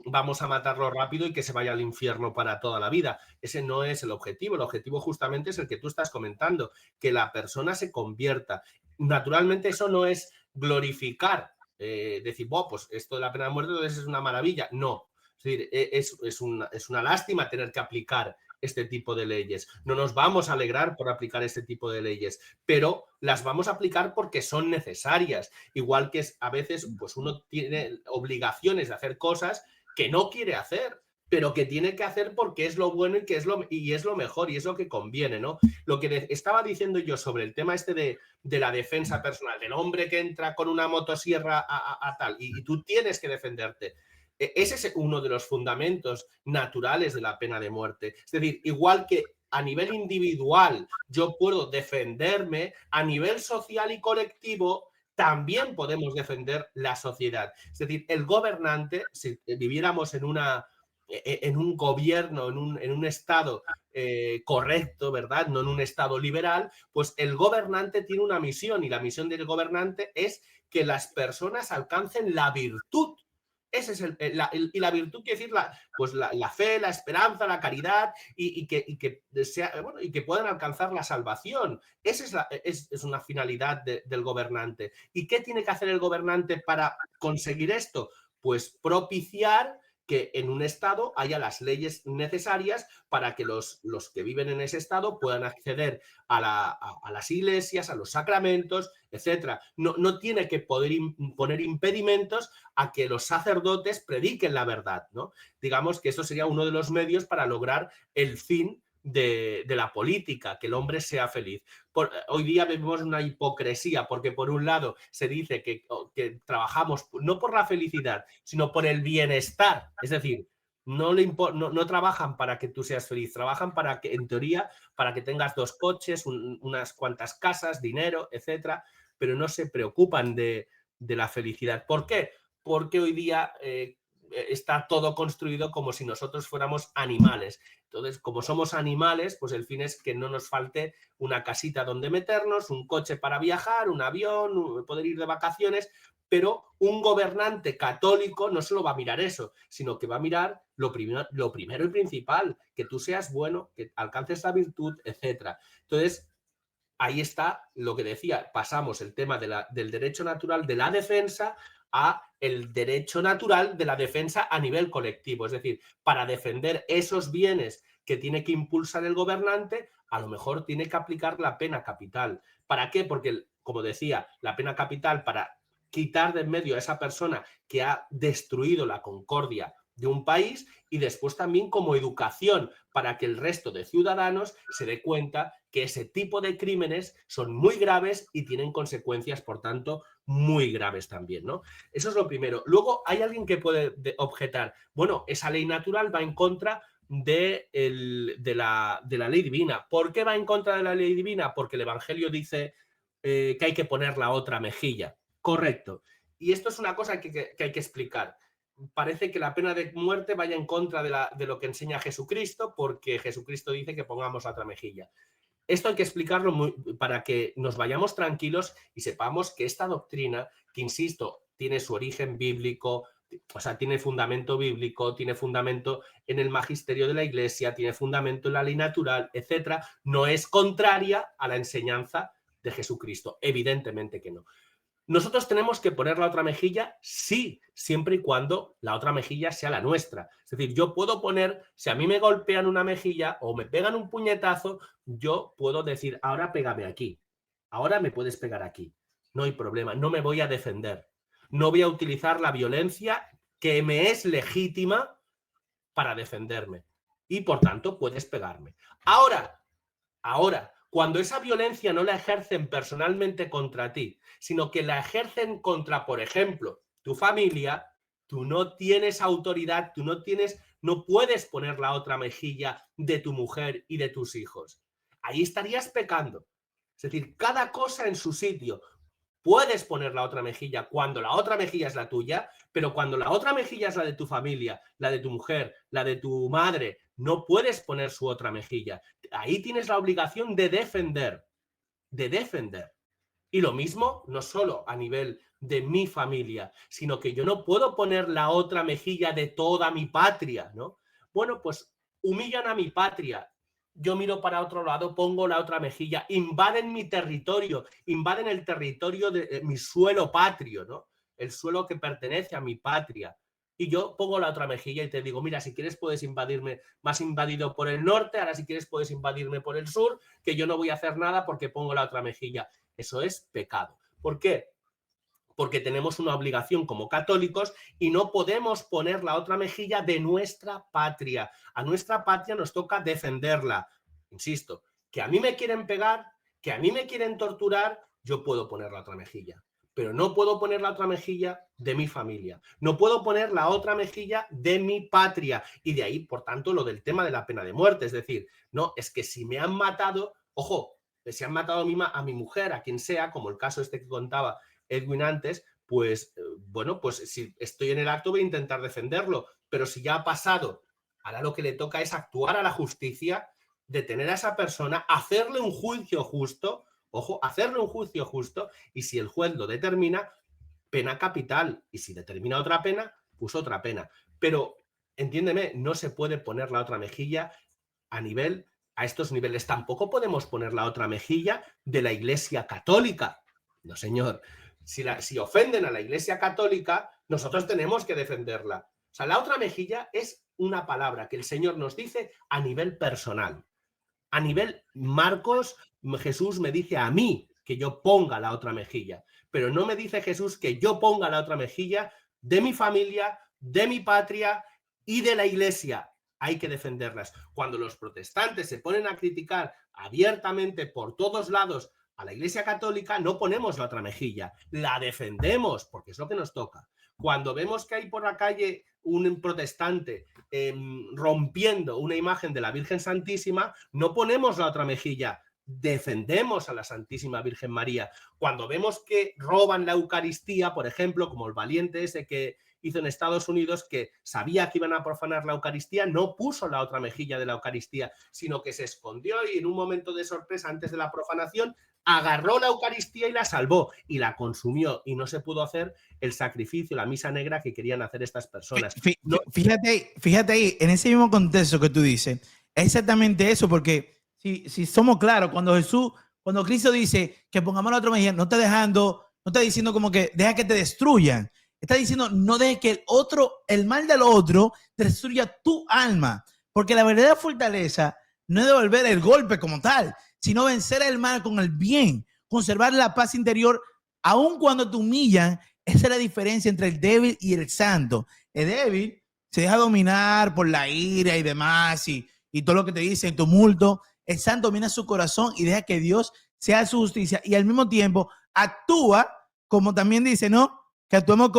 vamos a matarlo rápido y que se vaya al infierno para toda la vida. Ese no es el objetivo. El objetivo justamente es el que tú estás comentando, que la persona se convierta. Naturalmente eso no es glorificar, decir, pues esto de la pena de muerte entonces es una maravilla. No, es decir, es una lástima tener que aplicar este tipo de leyes. No nos vamos a alegrar por aplicar este tipo de leyes, pero las vamos a aplicar porque son necesarias. Igual que a veces pues uno tiene obligaciones de hacer cosas que no quiere hacer, pero que tiene que hacer porque es lo bueno y es lo mejor y es lo que conviene, ¿no? Lo que estaba diciendo yo sobre el tema este de la defensa personal, del hombre que entra con una motosierra a tal, y tú tienes que defenderte. Ese es uno de los fundamentos naturales de la pena de muerte. Es decir, igual que a nivel individual yo puedo defenderme, a nivel social y colectivo también podemos defender la sociedad. Es decir, el gobernante, si viviéramos en un gobierno, en un estado correcto, ¿verdad? No en un estado liberal, pues el gobernante tiene una misión y la misión del gobernante es que las personas alcancen la virtud. Ese es y la virtud quiere decir la fe, la esperanza, la caridad y que puedan alcanzar la salvación. Esa es una finalidad del gobernante. ¿Y qué tiene que hacer el gobernante para conseguir esto? Pues propiciar que en un estado haya las leyes necesarias para que los que viven en ese estado puedan acceder a las iglesias, a los sacramentos, etcétera. No tiene que poder poner impedimentos a que los sacerdotes prediquen la verdad, ¿no? Digamos que eso sería uno de los medios para lograr el fin de la política, que el hombre sea feliz. Hoy día vemos una hipocresía, porque por un lado se dice que trabajamos no por la felicidad, sino por el bienestar. Es decir, no trabajan para que tú seas feliz, trabajan para que, en teoría, para que tengas 2 coches, unas cuantas casas, dinero, etcétera, pero no se preocupan de la felicidad. ¿Por qué? Porque hoy día está todo construido como si nosotros fuéramos animales. Entonces, como somos animales, pues el fin es que no nos falte una casita donde meternos, un coche para viajar, un avión, poder ir de vacaciones, pero un gobernante católico no solo va a mirar eso, sino que va a mirar lo primero y principal, que tú seas bueno, que alcances la virtud, etc. Entonces, ahí está lo que decía, pasamos el tema del derecho natural de la defensa a el derecho natural de la defensa a nivel colectivo. Es decir, para defender esos bienes que tiene que impulsar el gobernante, a lo mejor tiene que aplicar la pena capital. ¿Para qué? Porque, como decía, la pena capital para quitar de en medio a esa persona que ha destruido la concordia de un país y después también como educación para que el resto de ciudadanos se dé cuenta que ese tipo de crímenes son muy graves y tienen consecuencias, por tanto, muy graves también, ¿no? Eso es lo primero. Luego hay alguien que puede objetar, bueno, esa ley natural va en contra de la ley divina. ¿Por qué va en contra de la ley divina? Porque el Evangelio dice que hay que poner la otra mejilla. Correcto. Y esto es una cosa que hay que explicar. Parece que la pena de muerte vaya en contra de lo que enseña Jesucristo, porque Jesucristo dice que pongamos la otra mejilla. Esto hay que explicarlo para que nos vayamos tranquilos y sepamos que esta doctrina, que insisto, tiene su origen bíblico, o sea, tiene fundamento bíblico, tiene fundamento en el magisterio de la Iglesia, tiene fundamento en la ley natural, etcétera, no es contraria a la enseñanza de Jesucristo. Evidentemente que no. Nosotros tenemos que poner la otra mejilla, sí, siempre y cuando la otra mejilla sea la nuestra. Es decir, yo puedo poner, si a mí me golpean una mejilla o me pegan un puñetazo, yo puedo decir, ahora pégame aquí, ahora me puedes pegar aquí. no hay problema, no me voy a defender. No voy a utilizar la violencia que me es legítima para defenderme. Y por tanto puedes pegarme. Ahora, cuando esa violencia no la ejercen personalmente contra ti, sino que la ejercen contra, por ejemplo, tu familia, tú no tienes autoridad, no puedes poner la otra mejilla de tu mujer y de tus hijos. Ahí estarías pecando. Es decir, cada cosa en su sitio. Puedes poner la otra mejilla cuando la otra mejilla es la tuya, pero cuando la otra mejilla es la de tu familia, la de tu mujer, la de tu madre, no puedes poner su otra mejilla. Ahí tienes la obligación de defender. Y lo mismo, no solo a nivel de mi familia, sino que yo no puedo poner la otra mejilla de toda mi patria, ¿no? Bueno, pues humillan a mi patria. Yo miro para otro lado, pongo la otra mejilla, invaden mi territorio, invaden el territorio de mi suelo patrio, ¿no? El suelo que pertenece a mi patria. Y yo pongo la otra mejilla y te digo, mira, si quieres puedes invadirme, me has invadido por el norte, ahora si quieres puedes invadirme por el sur, que yo no voy a hacer nada porque pongo la otra mejilla. Eso es pecado. ¿Por qué? Porque tenemos una obligación como católicos y no podemos poner la otra mejilla de nuestra patria. A nuestra patria nos toca defenderla. Insisto, que a mí me quieren pegar, que a mí me quieren torturar, yo puedo poner la otra mejilla. Pero no puedo poner la otra mejilla de mi familia. No puedo poner la otra mejilla de mi patria. Y de ahí, por tanto, lo del tema de la pena de muerte. Es decir, no, es que si me han matado, ojo, si han matado a mi mujer, a quien sea, como el caso este que contaba Edwin antes, pues bueno, pues si estoy en el acto voy a intentar defenderlo, pero si ya ha pasado, ahora lo que le toca es actuar a la justicia, detener a esa persona, hacerle un juicio justo, ojo, hacerle un juicio justo, y si el juez lo determina, pena capital, y si determina otra pena, pues otra pena. Pero, entiéndeme, no se puede poner la otra mejilla a estos niveles. Tampoco podemos poner la otra mejilla de la Iglesia Católica. No, señor. Si ofenden a la Iglesia Católica, nosotros tenemos que defenderla. O sea, la otra mejilla es una palabra que el Señor nos dice a nivel personal. A nivel Marcos, Jesús me dice a mí que yo ponga la otra mejilla, pero no me dice Jesús que yo ponga la otra mejilla de mi familia, de mi patria y de la Iglesia. Hay que defenderlas. Cuando los protestantes se ponen a criticar abiertamente por todos lados a la Iglesia Católica, no ponemos la otra mejilla, la defendemos porque es lo que nos toca. Cuando vemos que hay por la calle un protestante rompiendo una imagen de la Virgen Santísima, no ponemos la otra mejilla, defendemos a la Santísima Virgen María. Cuando vemos que roban la Eucaristía, por ejemplo, como el valiente ese que hizo en Estados Unidos, que sabía que iban a profanar la Eucaristía, no puso la otra mejilla de la Eucaristía, sino que se escondió y en un momento de sorpresa antes de la profanación agarró la Eucaristía y la salvó y la consumió, y no se pudo hacer el sacrificio, la misa negra que querían hacer estas personas. Fíjate ahí, en ese mismo contexto que tú dices, es exactamente eso, porque si somos claros, cuando Cristo dice que pongamos la otra mejilla, no está diciendo como que deja que te destruyan, está diciendo no deje que el mal del otro destruya tu alma, porque la verdadera fortaleza no es devolver el golpe como tal, sino vencer el mal con el bien, conservar la paz interior, aun cuando te humillan. Esa es la diferencia entre el débil y el santo. El débil se deja dominar por la ira y demás, y todo lo que te dice, el tumulto. El santo domina su corazón y deja que Dios sea su justicia, y al mismo tiempo actúa, como también dice, ¿no? Que actuemos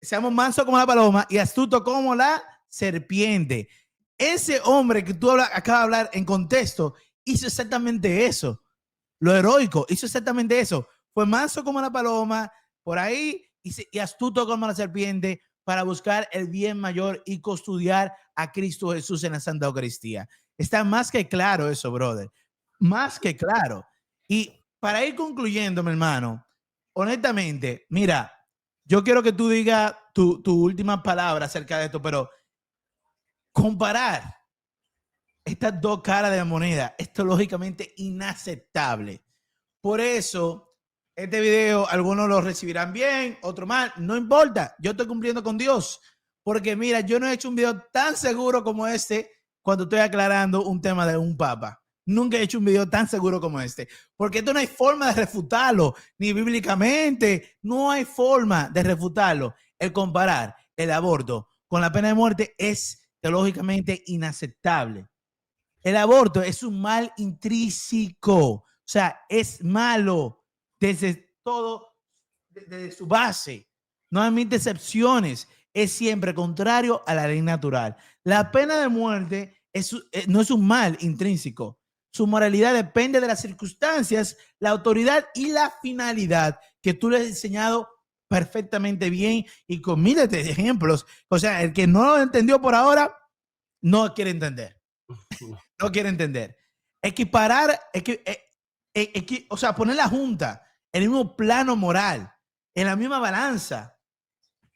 seamos mansos como la paloma y astutos como la serpiente. Ese hombre que tú acabas de hablar en contexto hizo exactamente eso. Lo heroico hizo exactamente eso. Fue manso como la paloma, por ahí, y astuto como la serpiente, para buscar el bien mayor y custodiar a Cristo Jesús en la Santa Eucaristía. Está más que claro eso, brother. Más que claro. Y para ir concluyendo, mi hermano, honestamente, mira, yo quiero que tú digas tu última palabra acerca de esto, pero comparar estas dos caras de la moneda, esto es lógicamente inaceptable. Por eso, este video, algunos lo recibirán bien, otros mal, no importa, yo estoy cumpliendo con Dios, porque mira, yo no he hecho un video tan seguro como este cuando estoy aclarando un tema de un papa. nunca he hecho un video tan seguro como este, porque esto no hay forma de refutarlo, ni bíblicamente, no hay forma de refutarlo. El comparar el aborto con la pena de muerte es teológicamente inaceptable. El aborto es un mal intrínseco, o sea, es malo desde desde su base. No admite excepciones, es siempre contrario a la ley natural. La pena de muerte no es un mal intrínseco. Su moralidad depende de las circunstancias, la autoridad y la finalidad que tú le has enseñado perfectamente bien y con miles de ejemplos. O sea, el que no lo entendió por ahora, no quiere entender. No quiere entender. Equiparar, o sea, poner la junta en el mismo plano moral, en la misma balanza,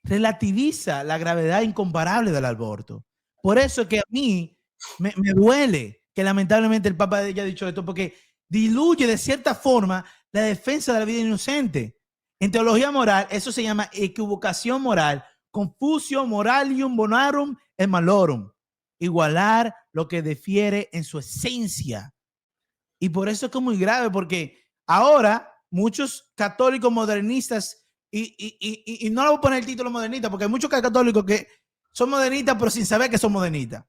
relativiza la gravedad incomparable del aborto. Por eso que a mí me duele que lamentablemente el Papa haya dicho esto, porque diluye de cierta forma la defensa de la vida inocente. En teología moral, eso se llama equivocación moral, confusio moralium bonarum et malorum. Igualar lo que difiere en su esencia. Y por eso es que es muy grave, porque ahora muchos católicos modernistas, y no le voy a poner el título modernista, porque hay muchos católicos que son modernistas, pero sin saber que son modernistas.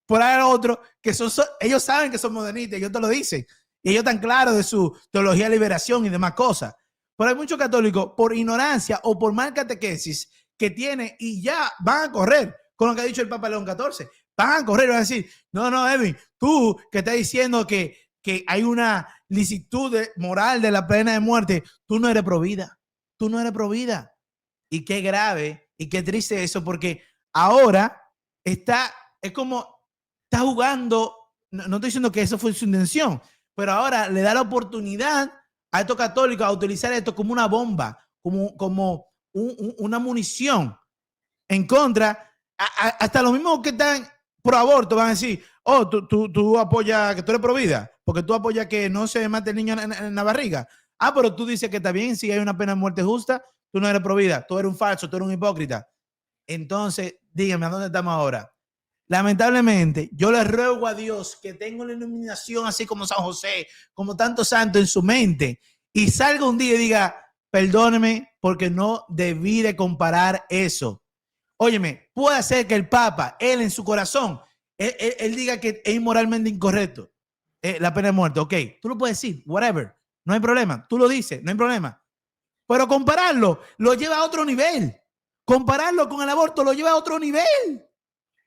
Por ahí hay otros que ellos saben que son modernistas, ellos te lo dicen, y ellos están claros de su teología de liberación y demás cosas. Pero hay muchos católicos, por ignorancia o por mal catequesis, que tienen y ya van a correr con lo que ha dicho el Papa León XIV. Van a correr y van a decir, no, Edwin, tú que estás diciendo que hay una licitud moral de la pena de muerte, tú no eres pro vida. Tú no eres pro vida. Y qué grave y qué triste eso, porque ahora es como, está jugando, no estoy diciendo que eso fue su intención, pero ahora le da la oportunidad a estos católicos a utilizar esto como una bomba, como una munición en contra, hasta los mismos que están pro aborto van a decir, oh, tú apoyas que tú eres pro vida, porque tú apoyas que no se mate el niño en la barriga. Ah, pero tú dices que está bien, si hay una pena de muerte justa, tú no eres pro vida, tú eres un falso, tú eres un hipócrita. Entonces, dígame, ¿a dónde estamos ahora? Lamentablemente, yo le ruego a Dios que tenga una iluminación así como San José, como tanto santo en su mente, y salga un día y diga, perdóneme porque no debí de comparar eso. Óyeme, puede ser que el Papa, él en su corazón, él diga que es inmoralmente incorrecto la pena de muerte. Ok, tú lo puedes decir, whatever, no hay problema. Tú lo dices, no hay problema. Pero compararlo lo lleva a otro nivel. Compararlo con el aborto lo lleva a otro nivel.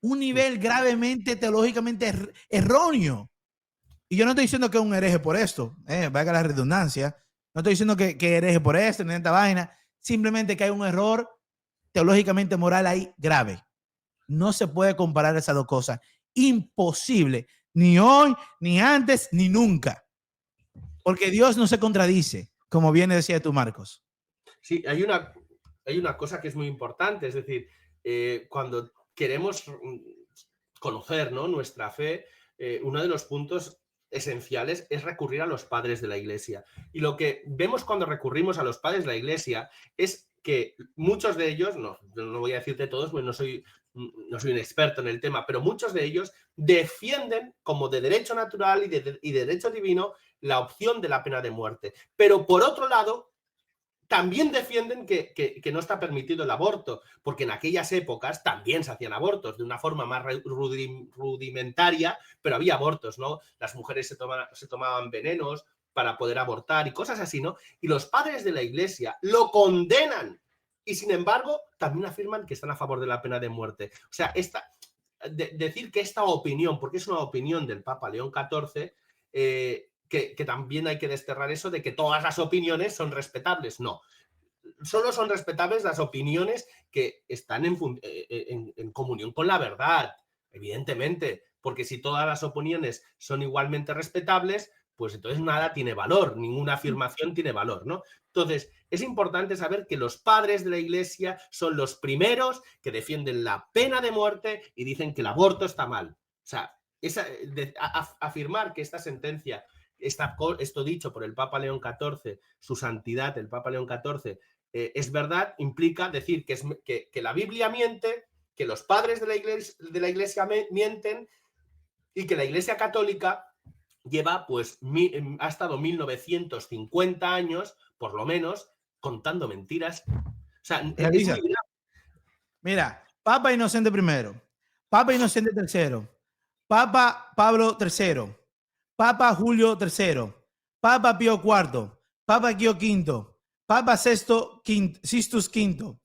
Un nivel gravemente teológicamente erróneo. Y yo no estoy diciendo que es un hereje por esto, valga la redundancia. No estoy diciendo que hereje por esto, ni esta vaina. Simplemente que hay un error teológicamente moral ahí grave. No se puede comparar esas dos cosas. Imposible. Ni hoy, ni antes, ni nunca. Porque Dios no se contradice, como bien decía tú, Marcos. Sí, hay una cosa que es muy importante, es decir, cuando queremos conocer, ¿no?, nuestra fe, uno de los puntos esenciales es recurrir a los padres de la Iglesia. Y lo que vemos cuando recurrimos a los padres de la Iglesia es que muchos de ellos, no voy a decirte todos, pues no soy un experto en el tema, pero muchos de ellos defienden como de derecho natural y de derecho divino la opción de la pena de muerte. Pero por otro lado, también defienden que no está permitido el aborto, porque en aquellas épocas también se hacían abortos de una forma más rudimentaria, pero había abortos, ¿no? Las mujeres se tomaban venenos para poder abortar y cosas así, ¿no? Y los padres de la Iglesia lo condenan y, sin embargo, también afirman que están a favor de la pena de muerte. O sea, decir que esta opinión, porque es una opinión del Papa León XIV, que también hay que desterrar eso de que todas las opiniones son respetables. No, solo son respetables las opiniones que están en comunión con la verdad, evidentemente, porque si todas las opiniones son igualmente respetables, pues entonces nada tiene valor, ninguna afirmación tiene valor, ¿no? Entonces, es importante saber que los padres de la Iglesia son los primeros que defienden la pena de muerte y dicen que el aborto está mal. O sea, afirmar que esta sentencia, esto dicho por el Papa León XIV, su santidad, el Papa León XIV, es verdad, implica decir que la Biblia miente, que los padres de la iglesia mienten y que la Iglesia Católica lleva, pues, ha estado 1950 años, por lo menos, contando mentiras. O sea, es muy grave. Mira, Papa Inocente I, Papa Inocente III, Papa Pablo III, Papa Julio III, Papa Pío IV, Papa Pío V, Papa Sixtus V,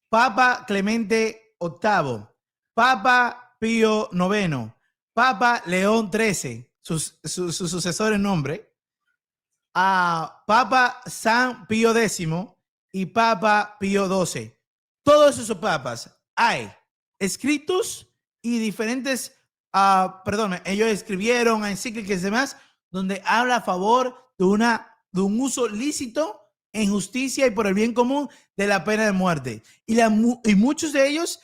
Papa Clemente VIII, Papa Pío IX, Papa León XIII, su sucesor en nombre, a Papa San Pío X y Papa Pío XII. Todos esos papas hay escritos y diferentes, perdón, ellos escribieron encíclicas y demás, donde habla a favor de un uso lícito en justicia y por el bien común de la pena de muerte. Y muchos de ellos,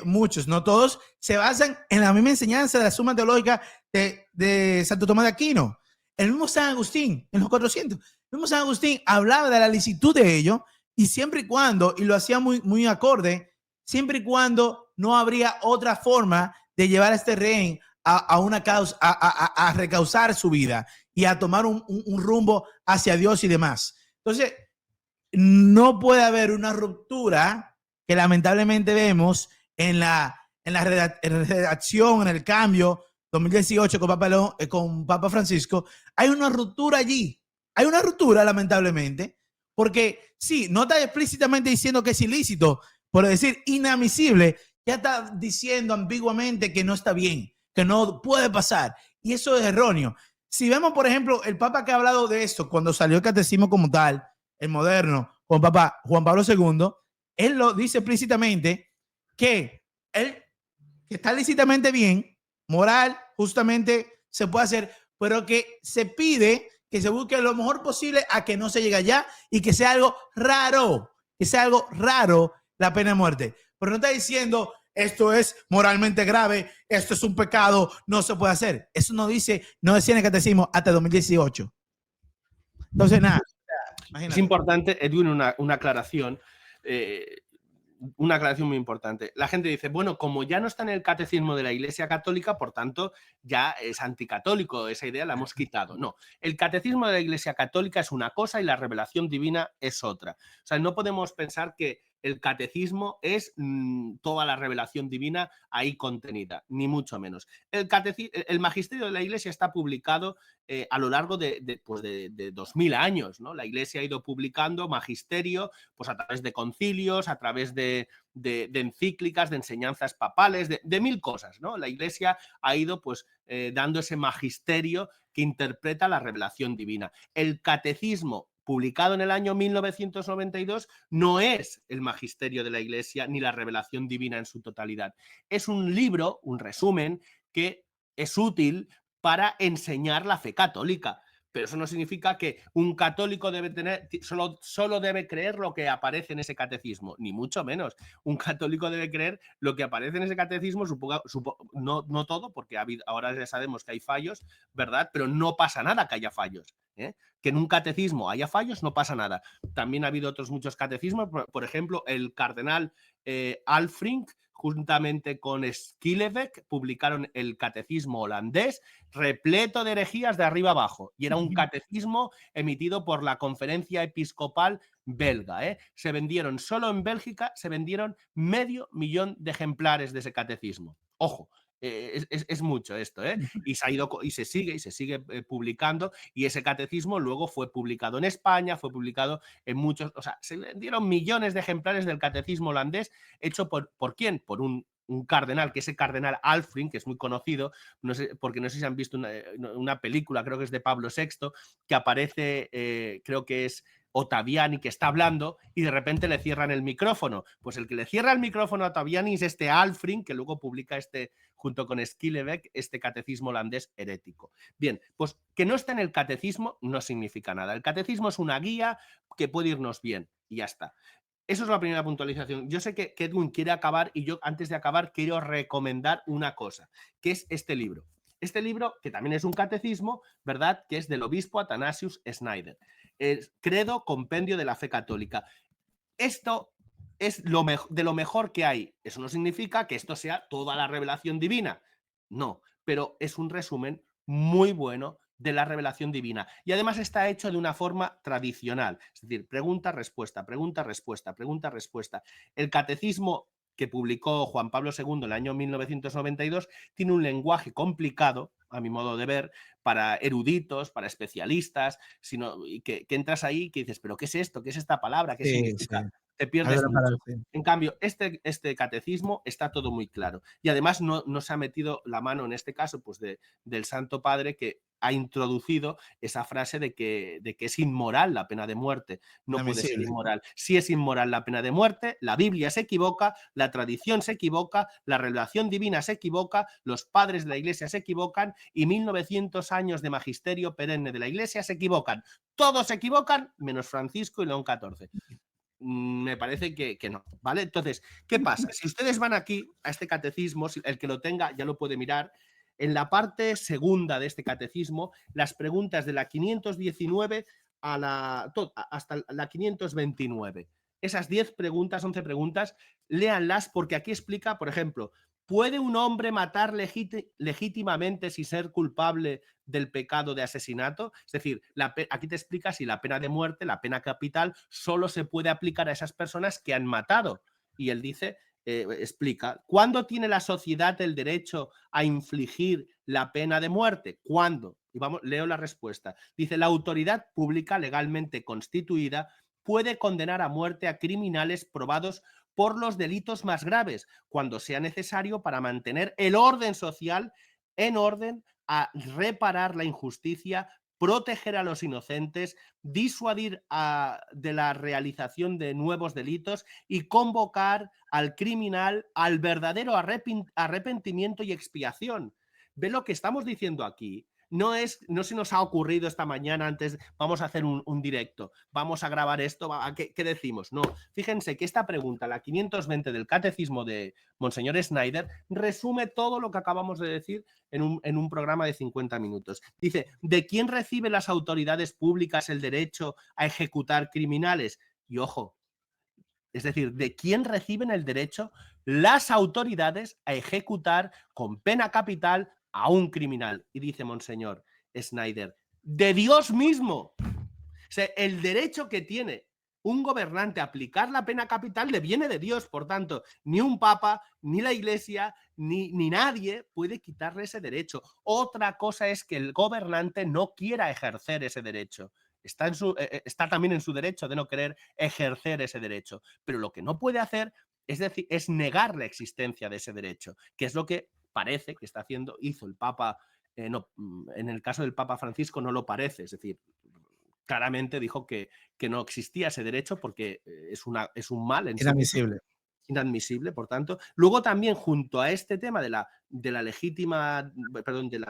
muchos, no todos, se basan en la misma enseñanza de la Suma Teológica de Santo Tomás de Aquino. El mismo San Agustín, en los 400, el mismo San Agustín hablaba de la licitud de ello y siempre y cuando, y lo hacía muy acorde, siempre y cuando no habría otra forma de llevar a este rehén a una causa, a recausar su vida y a tomar un rumbo hacia Dios y demás. Entonces, no puede haber una ruptura que lamentablemente vemos en la redacción, en el cambio 2018 con Papa Francisco. Hay una ruptura allí. Hay una ruptura, lamentablemente, porque sí, no está explícitamente diciendo que es ilícito, por decir inadmisible, ya está diciendo ambiguamente que no está bien, que no puede pasar. Y eso es erróneo. Si vemos, por ejemplo, el Papa que ha hablado de esto cuando salió el catecismo como tal, el moderno, con Papa Juan Pablo II, él lo dice explícitamente que él que está lícitamente bien, moral, justamente se puede hacer, pero que se pide que se busque lo mejor posible a que no se llegue allá y que sea algo raro la pena de muerte. Pero no está diciendo esto es moralmente grave, esto es un pecado, no se puede hacer. Eso no decía en el catecismo hasta 2018. Entonces, nada. Es importante, Edwin, una aclaración. Una aclaración muy importante. La gente dice, bueno, como ya no está en el catecismo de la Iglesia Católica, por tanto, ya es anticatólico, esa idea la hemos quitado. No, el catecismo de la Iglesia Católica es una cosa y la revelación divina es otra. O sea, no podemos pensar que el catecismo es toda la revelación divina ahí contenida, ni mucho menos. El magisterio de la Iglesia está publicado a lo largo de 2000 años, ¿no? La Iglesia ha ido publicando magisterio pues a través de concilios, a través de encíclicas, de enseñanzas papales, de mil cosas, ¿no? La Iglesia ha ido pues dando ese magisterio que interpreta la revelación divina. El catecismo publicado en el año 1992, no es el magisterio de la Iglesia ni la revelación divina en su totalidad. Es un libro, un resumen, que es útil para enseñar la fe católica. Pero eso no significa que un católico debe tener, solo debe creer lo que aparece en ese catecismo, ni mucho menos. Un católico debe creer lo que aparece en ese catecismo, no todo, porque ahora ya sabemos que hay fallos, ¿verdad? Pero no pasa nada que haya fallos. Que en un catecismo haya fallos, no pasa nada. También ha habido otros muchos catecismos, por ejemplo, el cardenal Alfrink, juntamente con Skilevek, publicaron el catecismo holandés, repleto de herejías de arriba abajo. Y era un catecismo emitido por la Conferencia Episcopal belga. Se vendieron, solo en Bélgica, se vendieron 500.000 de ejemplares de ese catecismo. Ojo. Es mucho esto, y se sigue publicando, y ese catecismo luego fue publicado en España, fue publicado en muchos, o sea, se vendieron millones de ejemplares del catecismo holandés, hecho ¿por quién? Por un cardenal, que es el cardenal Alfrink, que es muy conocido, porque no sé si han visto una película, creo que es de Pablo VI, que aparece, creo que es Ottaviani, que está hablando y de repente le cierran el micrófono. Pues el que le cierra el micrófono a Ottaviani es este Alfrink, que luego publica junto con Skilevek, este catecismo holandés herético. Bien, pues que no esté en el catecismo no significa nada. El catecismo es una guía que puede irnos bien y ya está. Eso es la primera puntualización. Yo sé que Edwin quiere acabar y yo antes de acabar quiero recomendar una cosa, que es este libro. Este libro, que también es un catecismo, ¿verdad? Que es del obispo Athanasius Schneider. Credo, compendio de la fe católica. Esto es de lo mejor que hay. Eso no significa que esto sea toda la revelación divina. No, pero es un resumen muy bueno de la revelación divina. Y además está hecho de una forma tradicional, es decir, pregunta-respuesta, pregunta-respuesta, pregunta-respuesta. El catecismo que publicó Juan Pablo II en el año 1992 tiene un lenguaje complicado, a mi modo de ver, para eruditos, para especialistas, y que entras ahí y que dices, ¿pero qué es esto? ¿Qué es esta palabra? ¿Qué significa? Te pierdes mucho. En cambio, este catecismo está todo muy claro. Y además no se ha metido la mano en este caso pues del Santo Padre, que ha introducido esa frase de que es inmoral la pena de muerte. No puede ser inmoral. Si es inmoral la pena de muerte, la Biblia se equivoca, la tradición se equivoca, la revelación divina se equivoca, los padres de la Iglesia se equivocan y 1900 años de magisterio perenne de la Iglesia se equivocan. Todos se equivocan, menos Francisco y León XIV. Me parece que no, ¿vale? Entonces, ¿qué pasa? Si ustedes van aquí a este catecismo, el que lo tenga ya lo puede mirar, en la parte segunda de este catecismo, las preguntas de la 519 hasta la 529. Esas 10 preguntas, 11 preguntas, léanlas porque aquí explica, por ejemplo, ¿puede un hombre matar legítimamente sin ser culpable del pecado de asesinato? Es decir, aquí te explica si la pena de muerte, la pena capital, solo se puede aplicar a esas personas que han matado. Y él dice, explica, ¿cuándo tiene la sociedad el derecho a infligir la pena de muerte? ¿Cuándo? Y leo la respuesta. Dice, la autoridad pública legalmente constituida puede condenar a muerte a criminales probados por los delitos más graves, cuando sea necesario para mantener el orden social en orden a reparar la injusticia, proteger a los inocentes, disuadir de la realización de nuevos delitos y convocar al criminal al verdadero arrepentimiento y expiación. ¿Ve lo que estamos diciendo aquí? No se nos ha ocurrido esta mañana antes, vamos a hacer un directo, vamos a grabar esto, ¿qué decimos? No, fíjense que esta pregunta, la 520 del Catecismo de Monseñor Schneider, resume todo lo que acabamos de decir en un programa de 50 minutos. Dice, ¿de quién reciben las autoridades públicas el derecho a ejecutar criminales? Y ojo, es decir, ¿de quién reciben el derecho las autoridades a ejecutar con pena capital a un criminal? Y dice Monseñor Schneider, de Dios mismo. O sea, el derecho que tiene un gobernante a aplicar la pena capital le viene de Dios. Por tanto, ni un papa, ni la Iglesia, ni nadie puede quitarle ese derecho. Otra cosa es que el gobernante no quiera ejercer ese derecho. Está también en su derecho de no querer ejercer ese derecho. Pero lo que no puede hacer es negar la existencia de ese derecho, que es lo que parece que hizo el Papa. En el caso del Papa Francisco no lo parece, es decir, claramente dijo que no existía ese derecho porque es un mal en inadmisible. Inadmisible, por tanto. Luego también, junto a este tema de la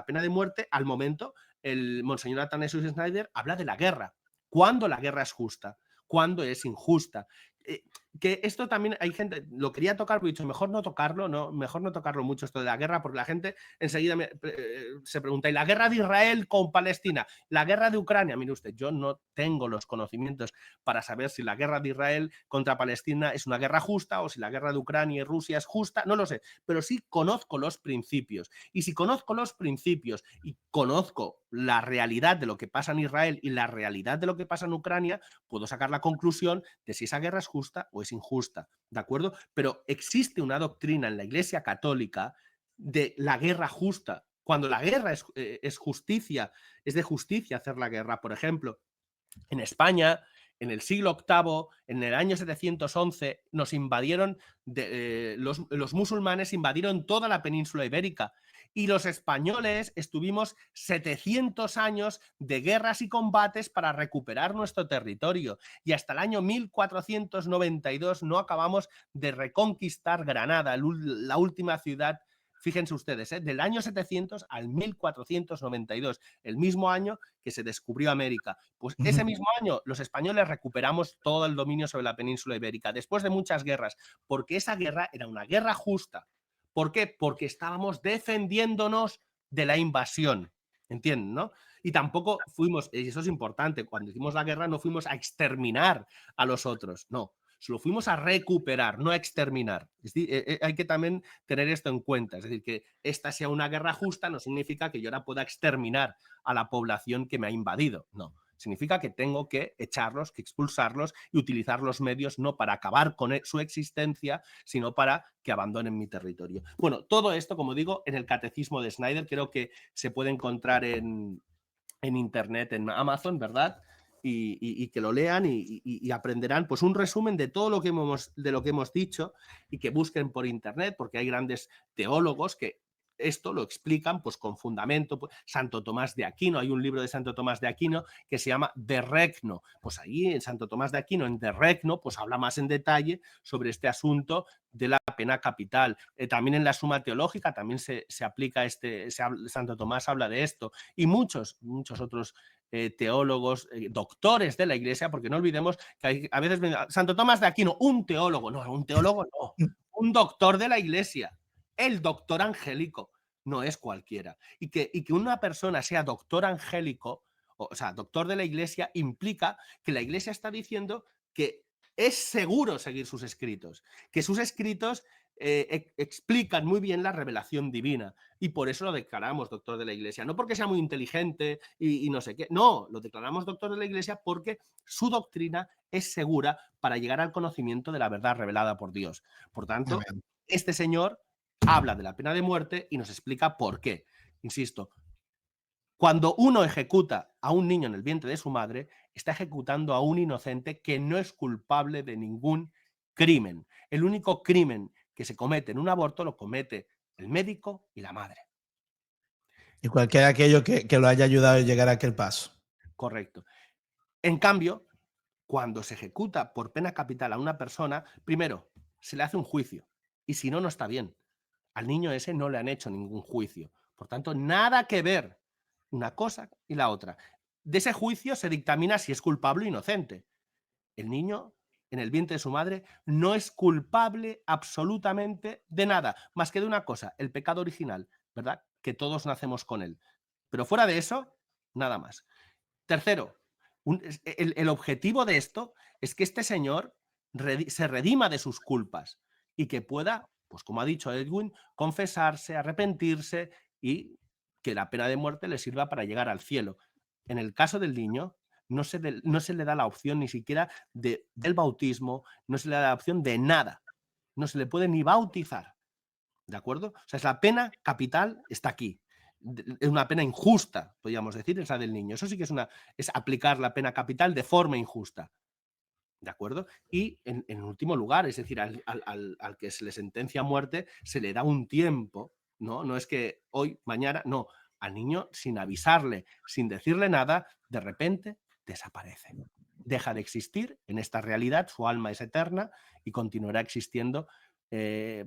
pena de muerte, al momento, el Monseñor Athanasius Schneider habla de la guerra. ¿Cuándo la guerra es justa? ¿Cuándo es injusta? Que esto también hay gente, lo quería tocar, pero he dicho, mejor no tocarlo mucho esto de la guerra, porque la gente enseguida se pregunta, ¿y la guerra de Israel con Palestina? ¿La guerra de Ucrania? Mire usted, yo no tengo los conocimientos para saber si la guerra de Israel contra Palestina es una guerra justa o si la guerra de Ucrania y Rusia es justa, no lo sé, pero sí conozco los principios. Y si conozco los principios y conozco la realidad de lo que pasa en Israel y la realidad de lo que pasa en Ucrania, puedo sacar la conclusión de si esa guerra es justa o es injusta, ¿de acuerdo? Pero existe una doctrina en la Iglesia Católica de la guerra justa. Cuando la guerra es justicia, es de justicia hacer la guerra. Por ejemplo, en España, en el siglo VIII, en el año 711, nos invadieron, los musulmanes invadieron toda la península ibérica y los españoles estuvimos 700 años de guerras y combates para recuperar nuestro territorio y hasta el año 1492 no acabamos de reconquistar Granada, la última ciudad. Fíjense ustedes, del año 700 al 1492, el mismo año que se descubrió América. Pues ese mismo año los españoles recuperamos todo el dominio sobre la península ibérica, después de muchas guerras, porque esa guerra era una guerra justa. ¿Por qué? Porque estábamos defendiéndonos de la invasión, ¿entienden, no? Y tampoco fuimos, y eso es importante, cuando hicimos la guerra no fuimos a exterminar a los otros, no. lo fuimos a recuperar, no a exterminar. Hay que también tener esto en cuenta, es decir, que esta sea una guerra justa no significa que yo ahora pueda exterminar a la población que me ha invadido, no. Significa que tengo que echarlos, que expulsarlos y utilizar los medios no para acabar con su existencia, sino para que abandonen mi territorio. Bueno, todo esto, como digo, en el Catecismo de Snyder, creo que se puede encontrar en internet, en Amazon, ¿verdad? Y que lo lean y aprenderán pues un resumen de todo lo que hemos dicho y que busquen por internet, porque hay grandes teólogos que esto lo explican pues con fundamento. Pues, Santo Tomás de Aquino, hay un libro de Santo Tomás de Aquino que se llama De Regno. Pues ahí en Santo Tomás de Aquino, en De Regno, pues habla más en detalle sobre este asunto de la pena capital. También en la Suma Teológica también se aplica Santo Tomás habla de esto y muchos otros teólogos, doctores de la Iglesia, porque no olvidemos que a veces Santo Tomás de Aquino, un teólogo no, un doctor de la Iglesia, el doctor angélico, no es cualquiera. Y que una persona sea doctor angélico, o sea, doctor de la Iglesia, implica que la Iglesia está diciendo que es seguro seguir sus escritos, que sus escritos explican muy bien la revelación divina y por eso lo declaramos doctor de la Iglesia, no porque sea muy inteligente y no sé qué, no, lo declaramos doctor de la Iglesia porque su doctrina es segura para llegar al conocimiento de la verdad revelada por Dios. Por tanto, Amén. Este señor habla de la pena de muerte y nos explica por qué. Insisto, cuando uno ejecuta a un niño en el vientre de su madre, está ejecutando a un inocente que no es culpable de ningún crimen. El único crimen que se comete en un aborto lo comete el médico y la madre. Y cualquiera aquello que lo haya ayudado a llegar a aquel paso. Correcto. En cambio, cuando se ejecuta por pena capital a una persona, primero, se le hace un juicio. Y si no, no está bien. Al niño ese no le han hecho ningún juicio. Por tanto, nada que ver una cosa y la otra. De ese juicio se dictamina si es culpable o inocente. El niño en el vientre de su madre no es culpable absolutamente de nada, más que de una cosa, el pecado original, ¿verdad? Que todos nacemos con él. Pero fuera de eso, nada más. Tercero, el objetivo de esto es que este señor se redima de sus culpas y que pueda, pues como ha dicho Edwin, confesarse, arrepentirse y que la pena de muerte le sirva para llegar al cielo. En el caso del niño, no se le da la opción ni siquiera del bautismo, no se le da la opción de nada. No se le puede ni bautizar. ¿De acuerdo? O sea, la pena capital está aquí. Es una pena injusta, podríamos decir, esa del niño. Eso sí que es aplicar la pena capital de forma injusta. ¿De acuerdo? Y en último lugar, es decir, al que se le sentencia a muerte, se le da un tiempo, ¿no? No es que hoy, mañana, no. Al niño, sin avisarle, sin decirle nada, de repente desaparece. Deja de existir en esta realidad, su alma es eterna y continuará existiendo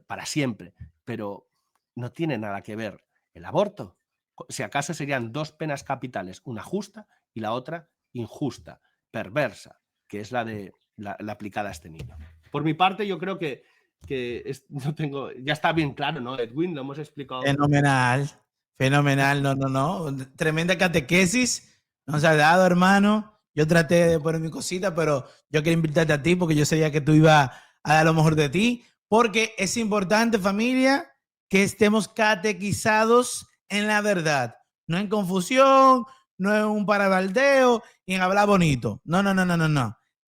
para siempre. Pero no tiene nada que ver el aborto. Si acaso serían dos penas capitales, una justa y la otra injusta, perversa, que es la aplicada a este niño. Por mi parte, yo creo que ya está bien claro, ¿no, Edwin? Lo hemos explicado. Fenomenal, fenomenal, no. Tremenda catequesis nos ha dado, hermano. Yo traté de poner mi cosita, pero yo quería invitarte a ti porque yo sabía que tú ibas a dar lo mejor de ti, porque es importante, familia, que estemos catequizados en la verdad, no en confusión, no en un parabaldeo y en hablar bonito. No.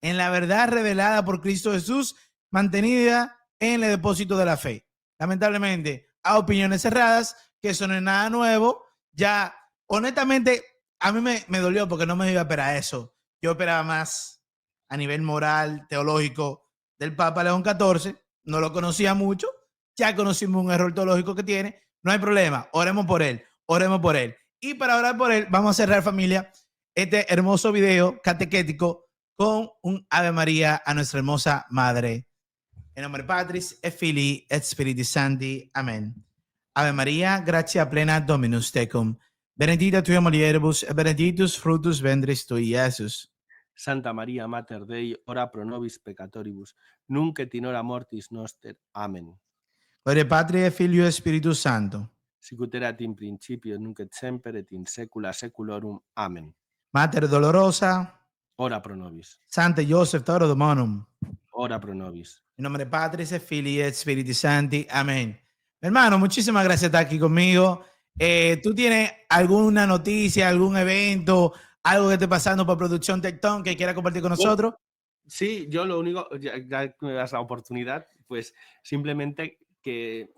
En la verdad revelada por Cristo Jesús, mantenida en el depósito de la fe. Lamentablemente, a opiniones cerradas, que eso no es nada nuevo. Ya, honestamente, a mí me dolió porque no me iba a esperar eso. Yo esperaba más a nivel moral, teológico del Papa León XIV. No lo conocía mucho. Ya conocimos un error teológico que tiene. No hay problema. Oremos por él. Y para orar por él, vamos a cerrar, familia, este hermoso video catequético con un Ave María a nuestra hermosa Madre. En nombre Patris et Filii et Spiritus Sancti. Amén. Ave María, gratia plena Dominus tecum. Benedicta tu in mulieribus et benedictus fructus ventris tui, Iesus. Santa María, Mater Dei, ora pro nobis peccatoribus, nunc et in hora mortis noster. Amén. Gloria Patri et Filio et Spiritus Sancto. Sicut erat in principio, nunc et semper, et in saecula saeculorum. Amén. Mater dolorosa, ora pro nobis. Sancte Joseph Toro Domonum, Ora pro nobis. En nombre de Patris et Filii et Spiritus Sancti. Amén. Hermano, muchísimas gracias por estar aquí conmigo. ¿Tú tienes alguna noticia, algún evento, algo que esté pasando por Producción Tectón que quiera compartir con nosotros? Sí, yo lo único, ya que me das la oportunidad, pues simplemente que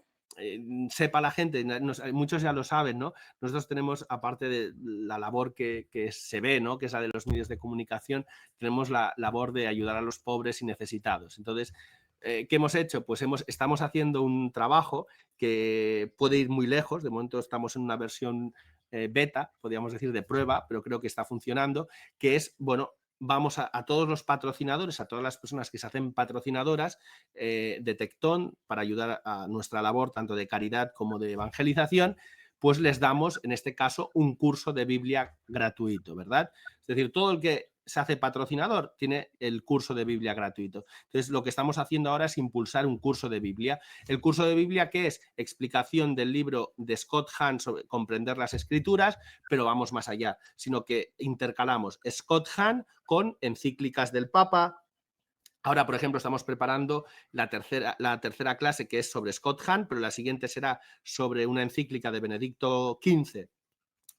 sepa la gente, muchos ya lo saben, ¿no? Nosotros tenemos, aparte de la labor que se ve, ¿no? Que es la de los medios de comunicación, tenemos la labor de ayudar a los pobres y necesitados. Entonces, ¿qué hemos hecho? Pues estamos haciendo un trabajo que puede ir muy lejos. De momento estamos en una versión beta, podríamos decir, de prueba, pero creo que está funcionando, que es, bueno, vamos a todos los patrocinadores, a todas las personas que se hacen patrocinadoras de Tectón para ayudar a nuestra labor tanto de caridad como de evangelización, pues les damos, en este caso, un curso de Biblia gratuito, ¿verdad? Es decir, todo el que se hace patrocinador tiene el curso de Biblia gratuito. Entonces, lo que estamos haciendo ahora es impulsar un curso de Biblia. El curso de Biblia, que es explicación del libro de Scott Hahn sobre comprender las Escrituras, pero vamos más allá, sino que intercalamos Scott Hahn con encíclicas del Papa. Ahora, por ejemplo, estamos preparando la tercera clase, que es sobre Scott Hahn, pero la siguiente será sobre una encíclica de Benedicto XV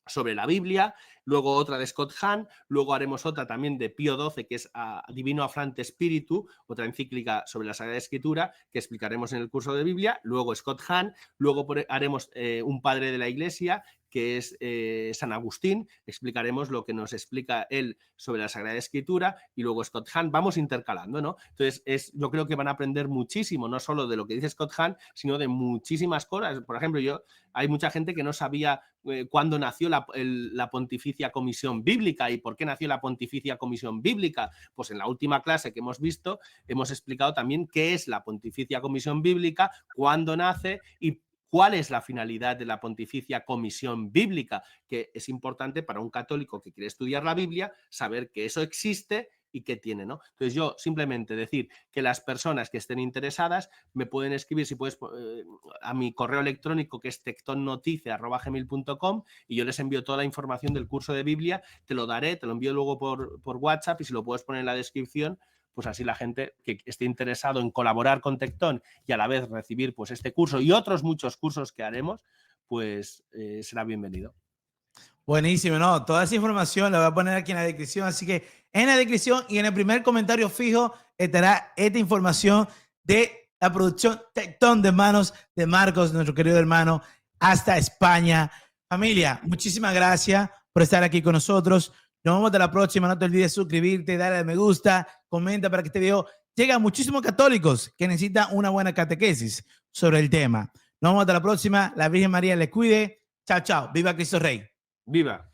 sobre la Biblia, luego otra de Scott Hahn, luego haremos otra también de Pío XII, que es Divino Afflante Spiritu, otra encíclica sobre la Sagrada Escritura, que explicaremos en el curso de Biblia, luego Scott Hahn, luego haremos un padre de la Iglesia, que es San Agustín, explicaremos lo que nos explica él sobre la Sagrada Escritura, y luego Scott Hahn, vamos intercalando, ¿no? Entonces, yo creo que van a aprender muchísimo, no solo de lo que dice Scott Hahn, sino de muchísimas cosas. Por ejemplo, hay mucha gente que no sabía cuándo nació la Pontificia Comisión Bíblica y por qué nació la Pontificia Comisión Bíblica. Pues en la última clase que hemos visto, hemos explicado también qué es la Pontificia Comisión Bíblica, cuándo nace y cuál es la finalidad de la Pontificia Comisión Bíblica, que es importante para un católico que quiere estudiar la Biblia, saber que eso existe y qué tiene, ¿no? Entonces yo simplemente decir que las personas que estén interesadas me pueden escribir, si puedes, a mi correo electrónico, que es tectonnoticia@gmail.com, y yo les envío toda la información del curso de Biblia, te lo daré, te lo envío luego por WhatsApp, y si lo puedes poner en la descripción, pues así la gente que esté interesado en colaborar con Tectón y a la vez recibir pues este curso y otros muchos cursos que haremos, pues será bienvenido. Buenísimo, no, toda esa información la voy a poner aquí en la descripción, así que en la descripción y en el primer comentario fijo estará esta información de la producción Tectón de manos de Marcos, nuestro querido hermano, hasta España. Familia, muchísimas gracias por estar aquí con nosotros. Nos vemos hasta la próxima. No te olvides suscribirte, darle a me gusta, comenta para que este video llegue a muchísimos católicos que necesitan una buena catequesis sobre el tema. Nos vemos hasta la próxima. La Virgen María les cuide. Chao, chao. Viva Cristo Rey. ¡Viva!